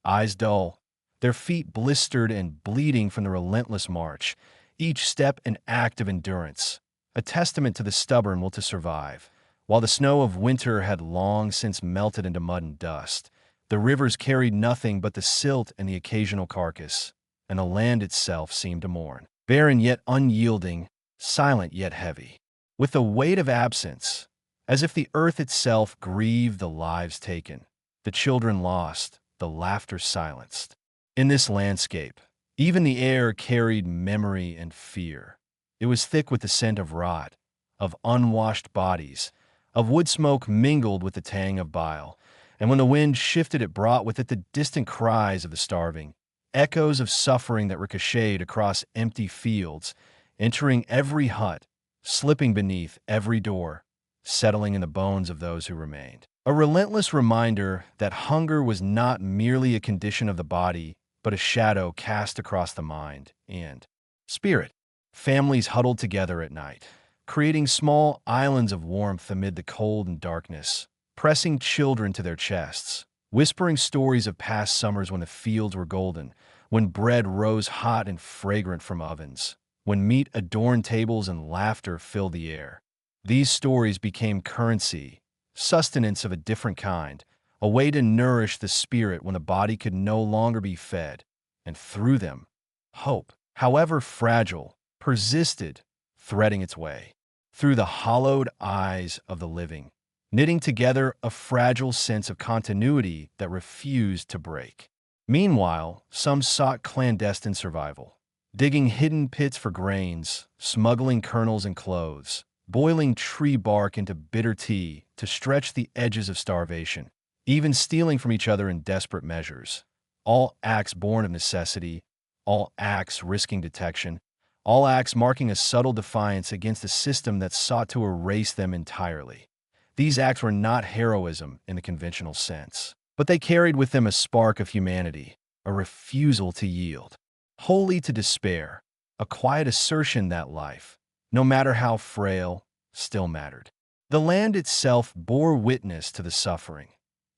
S1: eyes dull, their feet blistered and bleeding from the relentless march, each step an act of endurance, a testament to the stubborn will to survive. While the snow of winter had long since melted into mud and dust, the rivers carried nothing but the silt and the occasional carcass, and the land itself seemed to mourn, barren yet unyielding, silent yet heavy, with the weight of absence, as if the earth itself grieved the lives taken, the children lost, the laughter silenced. In this landscape, even the air carried memory and fear. It was thick with the scent of rot, of unwashed bodies, of wood smoke mingled with the tang of bile, and when the wind shifted it brought with it the distant cries of the starving, echoes of suffering that ricocheted across empty fields, entering every hut, slipping beneath every door, settling in the bones of those who remained. A relentless reminder that hunger was not merely a condition of the body, but a shadow cast across the mind and spirit. Families huddled together at night, creating small islands of warmth amid the cold and darkness, pressing children to their chests, whispering stories of past summers when the fields were golden, when bread rose hot and fragrant from ovens, when meat adorned tables and laughter filled the air. These stories became currency, sustenance of a different kind, a way to nourish the spirit when the body could no longer be fed, and through them, hope, however fragile, persisted, threading its way through the hollowed eyes of the living, knitting together a fragile sense of continuity that refused to break. Meanwhile, some sought clandestine survival, digging hidden pits for grains, smuggling kernels and clothes, boiling tree bark into bitter tea to stretch the edges of starvation, even stealing from each other in desperate measures. All acts born of necessity, all acts risking detection, all acts marking a subtle defiance against a system that sought to erase them entirely. These acts were not heroism in the conventional sense, but they carried with them a spark of humanity, a refusal to yield, wholly to despair, a quiet assertion that life, no matter how frail, still mattered. The land itself bore witness to the suffering.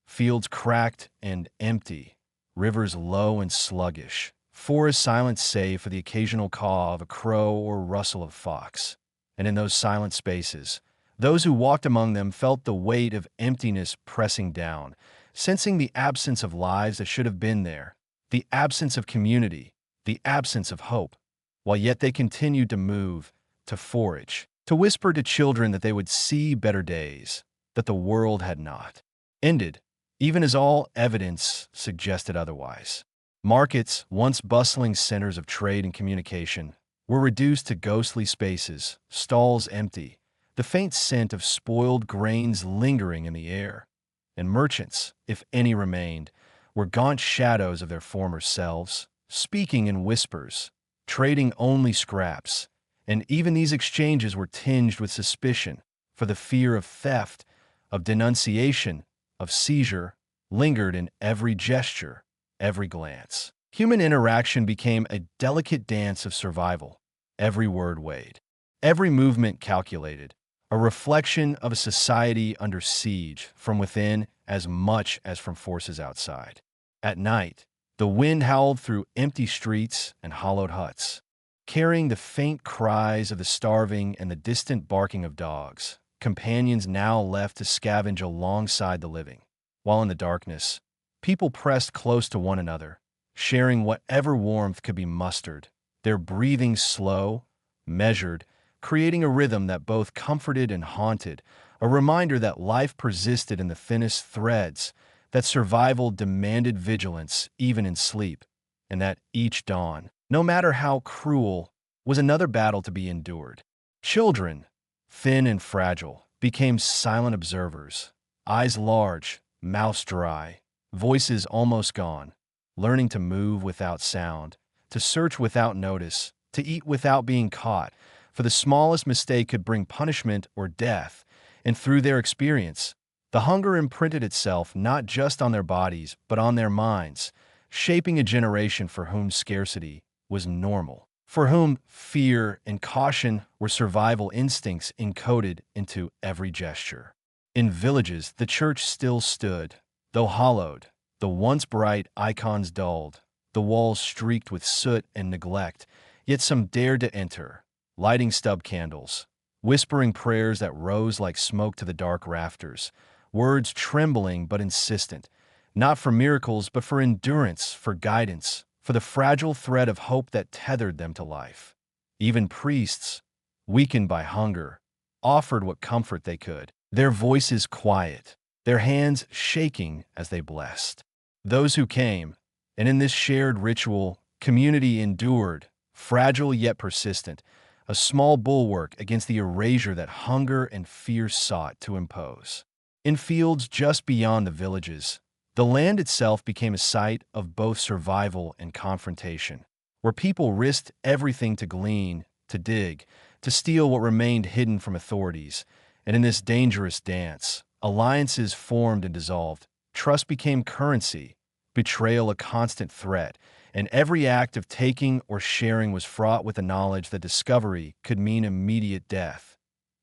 S1: Fields cracked and empty, rivers low and sluggish, forests silent save for the occasional caw of a crow or rustle of fox. And in those silent spaces, those who walked among them felt the weight of emptiness pressing down, sensing the absence of lives that should have been there, the absence of community, the absence of hope, while yet they continued to move, to forage, to whisper to children that they would see better days, that the world had not ended, even as all evidence suggested otherwise. Markets, once bustling centers of trade and communication, were reduced to ghostly spaces, stalls empty, the faint scent of spoiled grains lingering in the air. And merchants, if any remained, were gaunt shadows of their former selves, speaking in whispers, trading only scraps, and even these exchanges were tinged with suspicion, for the fear of theft, of denunciation, of seizure, lingered in every gesture, every glance. Human interaction became a delicate dance of survival, every word weighed, every movement calculated, a reflection of a society under siege from within as much as from forces outside. At night, the wind howled through empty streets and hollowed huts, carrying the faint cries of the starving and the distant barking of dogs, companions now left to scavenge alongside the living. While in the darkness, people pressed close to one another, sharing whatever warmth could be mustered, their breathing slow, measured, creating a rhythm that both comforted and haunted, a reminder that life persisted in the thinnest threads, that survival demanded vigilance even in sleep, and that each dawn, no matter how cruel, was another battle to be endured. Children, thin and fragile, became silent observers, eyes large, mouths dry, voices almost gone, learning to move without sound, to search without notice, to eat without being caught, for the smallest mistake could bring punishment or death, and through their experience, the hunger imprinted itself not just on their bodies but on their minds, shaping a generation for whom scarcity was normal, for whom fear and caution were survival instincts encoded into every gesture. In villages, the church still stood, though hollowed, the once bright icons dulled, the walls streaked with soot and neglect, yet some dared to enter, lighting stub candles, whispering prayers that rose like smoke to the dark rafters, words trembling but insistent, not for miracles but for endurance, for guidance, for the fragile thread of hope that tethered them to life. Even priests, weakened by hunger, offered what comfort they could, their voices quiet, their hands shaking as they blessed. Those who came, and in this shared ritual, community endured, fragile yet persistent, a small bulwark against the erasure that hunger and fear sought to impose. In fields just beyond the villages, the land itself became a site of both survival and confrontation, where people risked everything to glean, to dig, to steal what remained hidden from authorities. And in this dangerous dance, alliances formed and dissolved, trust became currency, betrayal a constant threat, and every act of taking or sharing was fraught with the knowledge that discovery could mean immediate death.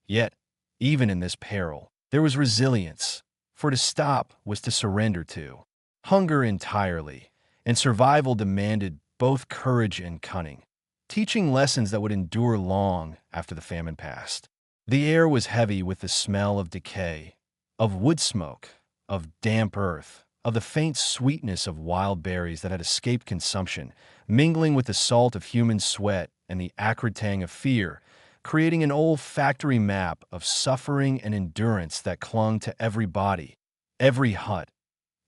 S1: Yet, even in this peril, there was resilience, for to stop was to surrender to hunger entirely, and survival demanded both courage and cunning, teaching lessons that would endure long after the famine passed. The air was heavy with the smell of decay, of wood smoke, of damp earth, of the faint sweetness of wild berries that had escaped consumption, mingling with the salt of human sweat and the acrid tang of fear, creating an olfactory map of suffering and endurance that clung to every body, every hut,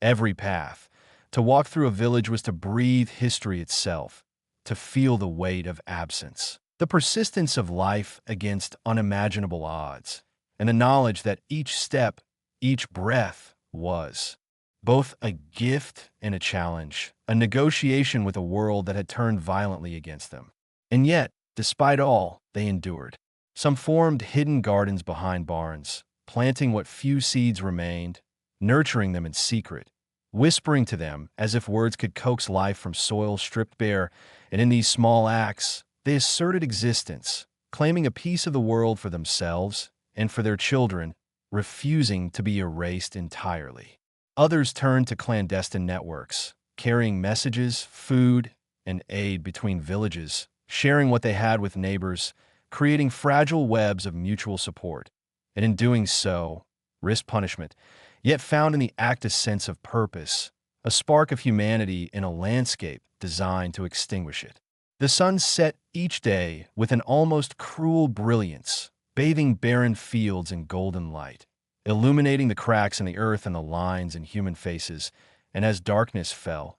S1: every path. To walk through a village was to breathe history itself, to feel the weight of absence, the persistence of life against unimaginable odds, and the knowledge that each step, each breath was both a gift and a challenge, a negotiation with a world that had turned violently against them. And yet, despite all, they endured. Some formed hidden gardens behind barns, planting what few seeds remained, nurturing them in secret, whispering to them as if words could coax life from soil stripped bare, and in these small acts, they asserted existence, claiming a piece of the world for themselves and for their children, refusing to be erased entirely. Others turned to clandestine networks, carrying messages, food, and aid between villages, sharing what they had with neighbors, creating fragile webs of mutual support, and in doing so, risked punishment, yet found in the act a sense of purpose, a spark of humanity in a landscape designed to extinguish it. The sun set each day with an almost cruel brilliance, bathing barren fields in golden light, illuminating the cracks in the earth and the lines in human faces. And as darkness fell,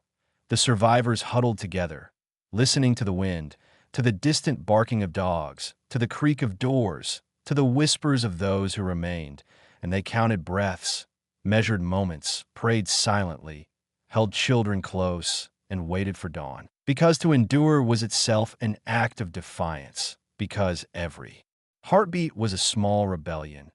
S1: the survivors huddled together, listening to the wind, to the distant barking of dogs, to the creak of doors, to the whispers of those who remained, and they counted breaths, measured moments, prayed silently, held children close, and waited for dawn. Because to endure was itself an act of defiance, because every heartbeat was a small rebellion,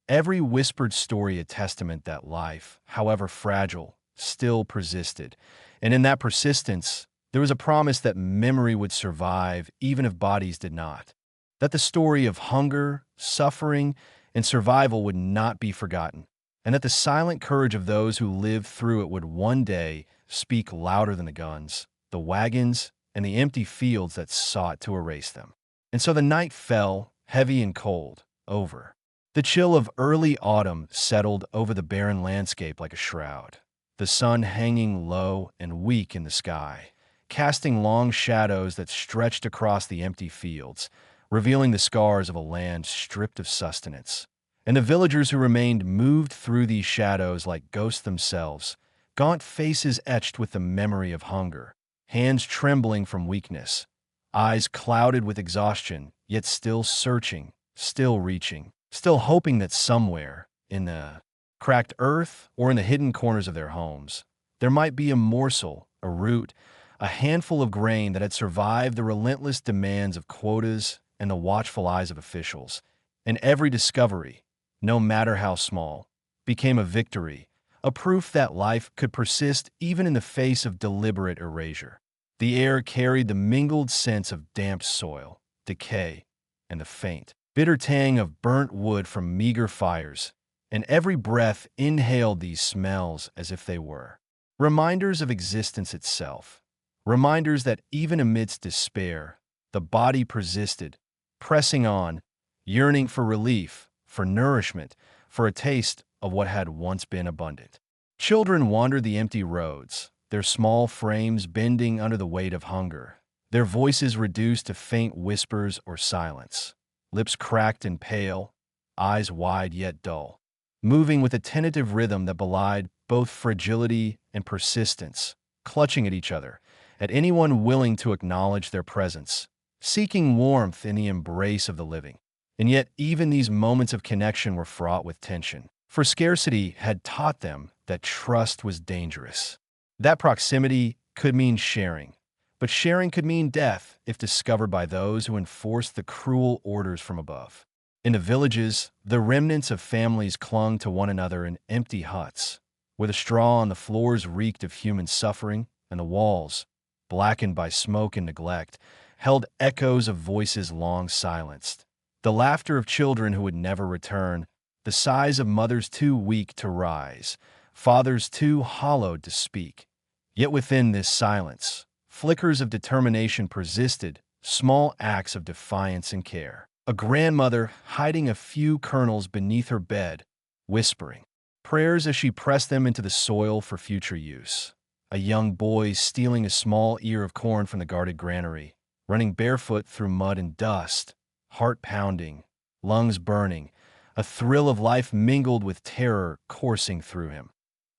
S1: every whispered story a testament that life, however fragile, still persisted. And in that persistence, there was a promise that memory would survive even if bodies did not, that the story of hunger, suffering, and survival would not be forgotten, and that the silent courage of those who lived through it would one day speak louder than the guns, the wagons, and the empty fields that sought to erase them. And so the night fell, heavy and cold, over. The chill of early autumn settled over the barren landscape like a shroud, the sun hanging low and weak in the sky, casting long shadows that stretched across the empty fields, revealing the scars of a land stripped of sustenance. And the villagers who remained moved through these shadows like ghosts themselves, gaunt faces etched with the memory of hunger, hands trembling from weakness, eyes clouded with exhaustion, yet still searching, still reaching, still hoping that somewhere, in the cracked earth or in the hidden corners of their homes, there might be a morsel, a root, a handful of grain that had survived the relentless demands of quotas and the watchful eyes of officials. And every discovery, no matter how small, became a victory, a proof that life could persist even in the face of deliberate erasure. The air carried the mingled sense of damp soil, decay, and the faint, bitter tang of burnt wood from meager fires, and every breath inhaled these smells as if they were reminders of existence itself, reminders that even amidst despair, the body persisted, pressing on, yearning for relief, for nourishment, for a taste of what had once been abundant. Children wandered the empty roads, their small frames bending under the weight of hunger, their voices reduced to faint whispers or silence, lips cracked and pale, eyes wide yet dull, moving with a tentative rhythm that belied both fragility and persistence, clutching at each other, at anyone willing to acknowledge their presence, seeking warmth in the embrace of the living. And yet even these moments of connection were fraught with tension, for scarcity had taught them that trust was dangerous. That proximity could mean sharing, but sharing could mean death if discovered by those who enforced the cruel orders from above. In the villages, the remnants of families clung to one another in empty huts, where the straw on the floors reeked of human suffering, and the walls, blackened by smoke and neglect, held echoes of voices long silenced. The laughter of children who would never return, the sighs of mothers too weak to rise, fathers too hollowed to speak. Yet within this silence, flickers of determination persisted, small acts of defiance and care. A grandmother hiding a few kernels beneath her bed, whispering prayers as she pressed them into the soil for future use. A young boy stealing a small ear of corn from the guarded granary, running barefoot through mud and dust, heart pounding, lungs burning, a thrill of life mingled with terror coursing through him.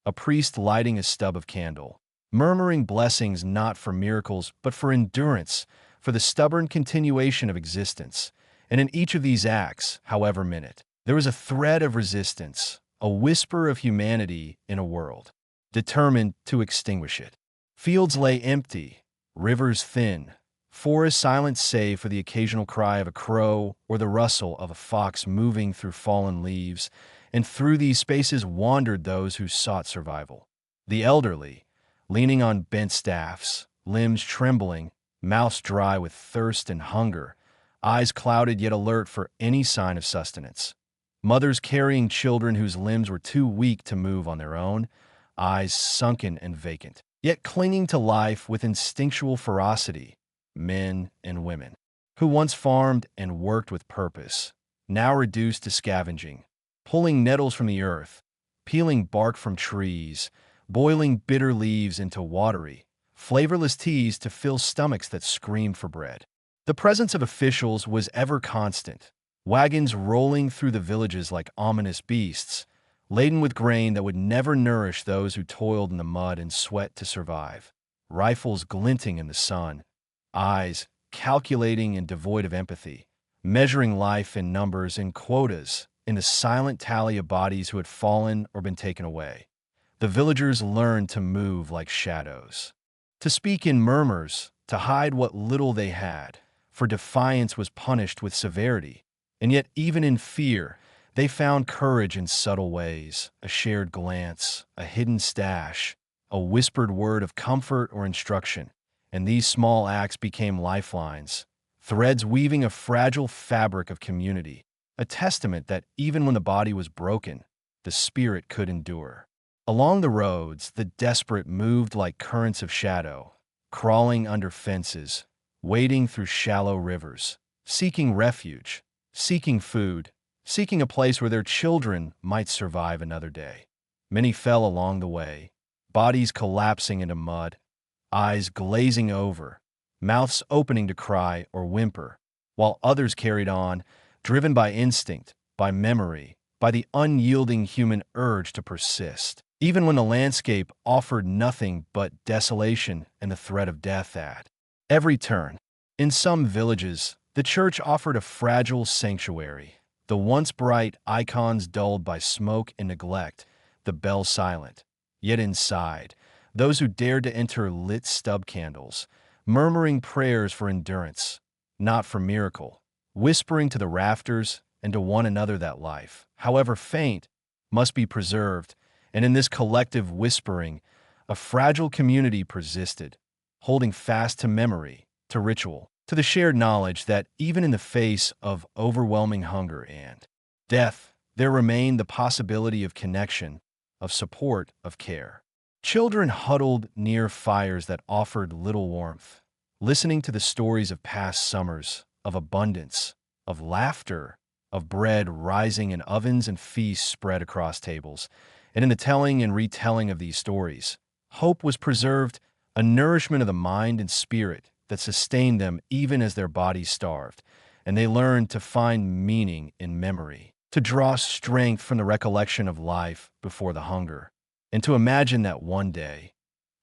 S1: A priest lighting a stub of candle, murmuring blessings not for miracles but for endurance, for the stubborn continuation of existence. And in each of these acts, however minute, there was a thread of resistance, a whisper of humanity in a world determined to extinguish it. Fields lay empty, rivers thin, forests silent save for the occasional cry of a crow or the rustle of a fox moving through fallen leaves, and through these spaces wandered those who sought survival. The elderly, leaning on bent staffs, limbs trembling, mouths dry with thirst and hunger, eyes clouded yet alert for any sign of sustenance. Mothers carrying children whose limbs were too weak to move on their own, eyes sunken and vacant, yet clinging to life with instinctual ferocity. Men and women, who once farmed and worked with purpose, now reduced to scavenging, pulling nettles from the earth, peeling bark from trees, boiling bitter leaves into watery, flavorless teas to fill stomachs that screamed for bread. The presence of officials was ever constant, wagons rolling through the villages like ominous beasts, laden with grain that would never nourish those who toiled in the mud and sweat to survive. Rifles glinting in the sun, eyes calculating and devoid of empathy, measuring life in numbers and quotas in the silent tally of bodies who had fallen or been taken away. The villagers learned to move like shadows, to speak in murmurs, to hide what little they had, for defiance was punished with severity. And yet, even in fear, they found courage in subtle ways, a shared glance, a hidden stash, a whispered word of comfort or instruction. And these small acts became lifelines, threads weaving a fragile fabric of community, a testament that even when the body was broken, the spirit could endure. Along the roads, the desperate moved like currents of shadow, crawling under fences, wading through shallow rivers, seeking refuge, seeking food, seeking a place where their children might survive another day. Many fell along the way, bodies collapsing into mud, eyes glazing over, mouths opening to cry or whimper, while others carried on, driven by instinct, by memory, by the unyielding human urge to persist, even when the landscape offered nothing but desolation and the threat of death at every turn. In some villages, the church offered a fragile sanctuary, the once bright icons dulled by smoke and neglect, the bells silent. Yet inside, those who dared to enter lit stub candles, murmuring prayers for endurance, not for miracle, whispering to the rafters and to one another that life, however faint, must be preserved. And in this collective whispering, a fragile community persisted, holding fast to memory, to ritual, to the shared knowledge that even in the face of overwhelming hunger and death, there remained the possibility of connection, of support, of care. Children huddled near fires that offered little warmth, listening to the stories of past summers, of abundance, of laughter, of bread rising in ovens and feasts spread across tables. And in the telling and retelling of these stories, hope was preserved, a nourishment of the mind and spirit that sustained them even as their bodies starved, and they learned to find meaning in memory, to draw strength from the recollection of life before the hunger, and to imagine that one day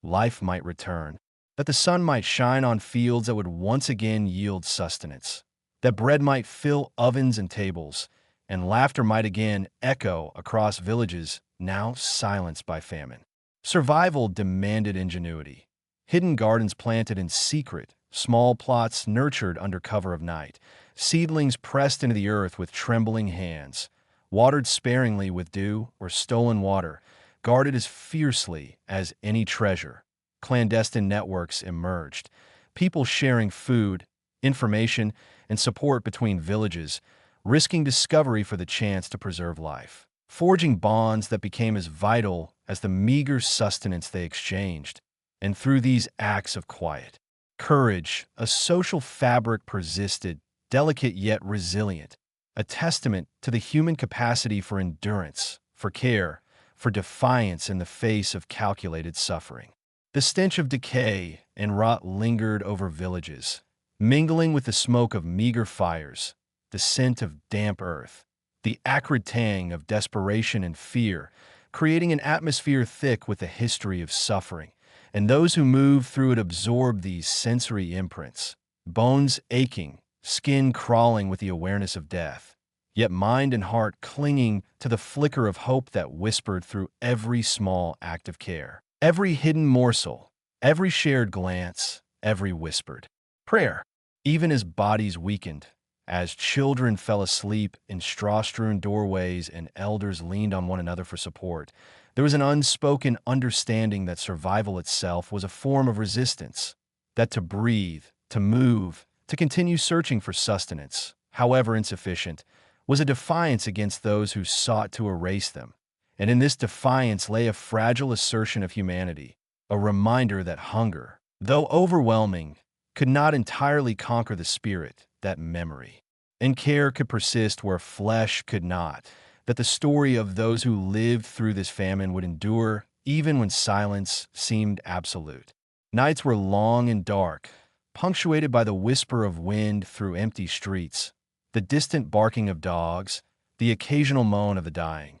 S1: life might return, that the sun might shine on fields that would once again yield sustenance, that bread might fill ovens and tables, and laughter might again echo across villages now silenced by famine. Survival demanded ingenuity. Hidden gardens planted in secret, small plots nurtured under cover of night, seedlings pressed into the earth with trembling hands, watered sparingly with dew or stolen water, guarded as fiercely as any treasure. Clandestine networks emerged, people sharing food, information, and support between villages, risking discovery for the chance to preserve life, forging bonds that became as vital as the meager sustenance they exchanged. And through these acts of quiet courage, a social fabric persisted, delicate yet resilient, a testament to the human capacity for endurance, for care, for defiance in the face of calculated suffering. The stench of decay and rot lingered over villages, mingling with the smoke of meager fires, the scent of damp earth, the acrid tang of desperation and fear, creating an atmosphere thick with the history of suffering. And those who moved through it absorbed these sensory imprints, bones aching, skin crawling with the awareness of death, yet mind and heart clinging to the flicker of hope that whispered through every small act of care, every hidden morsel, every shared glance, every whispered prayer. Even as bodies weakened, as children fell asleep in straw-strewn doorways and elders leaned on one another for support, there was an unspoken understanding that survival itself was a form of resistance, that to breathe, to move, to continue searching for sustenance, however insufficient, was a defiance against those who sought to erase them. And in this defiance lay a fragile assertion of humanity, a reminder that hunger, though overwhelming, could not entirely conquer the spirit, that memory. And care could persist where flesh could not, that the story of those who lived through this famine would endure even when silence seemed absolute. Nights were long and dark, punctuated by the whisper of wind through empty streets, the distant barking of dogs, the occasional moan of the dying.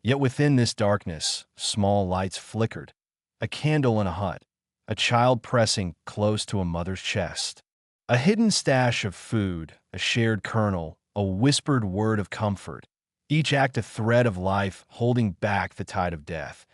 S1: Yet within this darkness, small lights flickered. A candle in a hut, a child pressing close to a mother's chest. A hidden stash of food, a shared kernel, a whispered word of comfort. Each act a thread of life holding back the tide of death.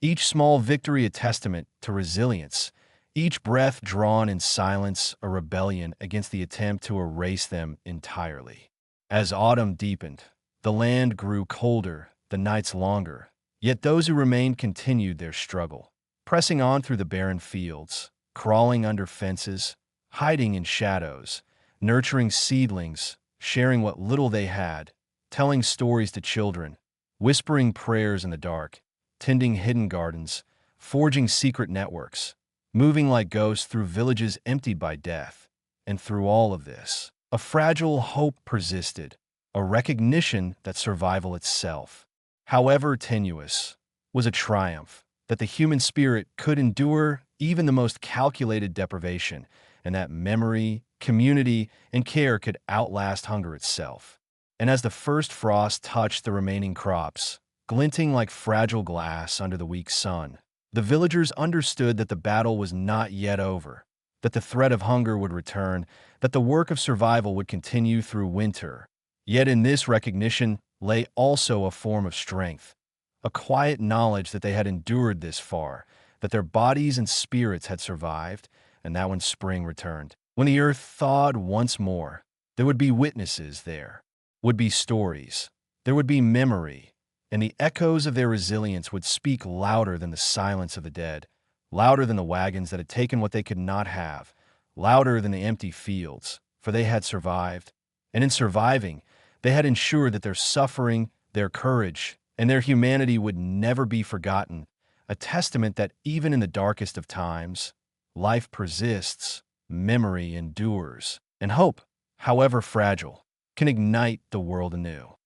S1: Each small victory a testament to resilience. Each breath drawn in silence a rebellion against the attempt to erase them entirely. As autumn deepened, the land grew colder, the nights longer. Yet those who remained continued their struggle, pressing on through the barren fields, crawling under fences, hiding in shadows, nurturing seedlings, sharing what little they had, telling stories to children, whispering prayers in the dark, tending hidden gardens, forging secret networks, moving like ghosts through villages emptied by death. And through all of this, a fragile hope persisted, a recognition that survival itself, however tenuous, was a triumph, that the human spirit could endure even the most calculated deprivation, and that memory, community, and care could outlast hunger itself. And as the first frost touched the remaining crops, glinting like fragile glass under the weak sun, the villagers understood that the battle was not yet over, that the threat of hunger would return, that the work of survival would continue through winter. Yet in this recognition lay also a form of strength, a quiet knowledge that they had endured this far, that their bodies and spirits had survived, and that when spring returned, when the earth thawed once more, there would be witnesses there, would be stories, there would be memory, and the echoes of their resilience would speak louder than the silence of the dead, louder than the wagons that had taken what they could not have, louder than the empty fields, for they had survived, and in surviving, they had ensured that their suffering, their courage, and their humanity would never be forgotten, a testament that even in the darkest of times, life persists, memory endures, and hope, however fragile, can ignite the world anew.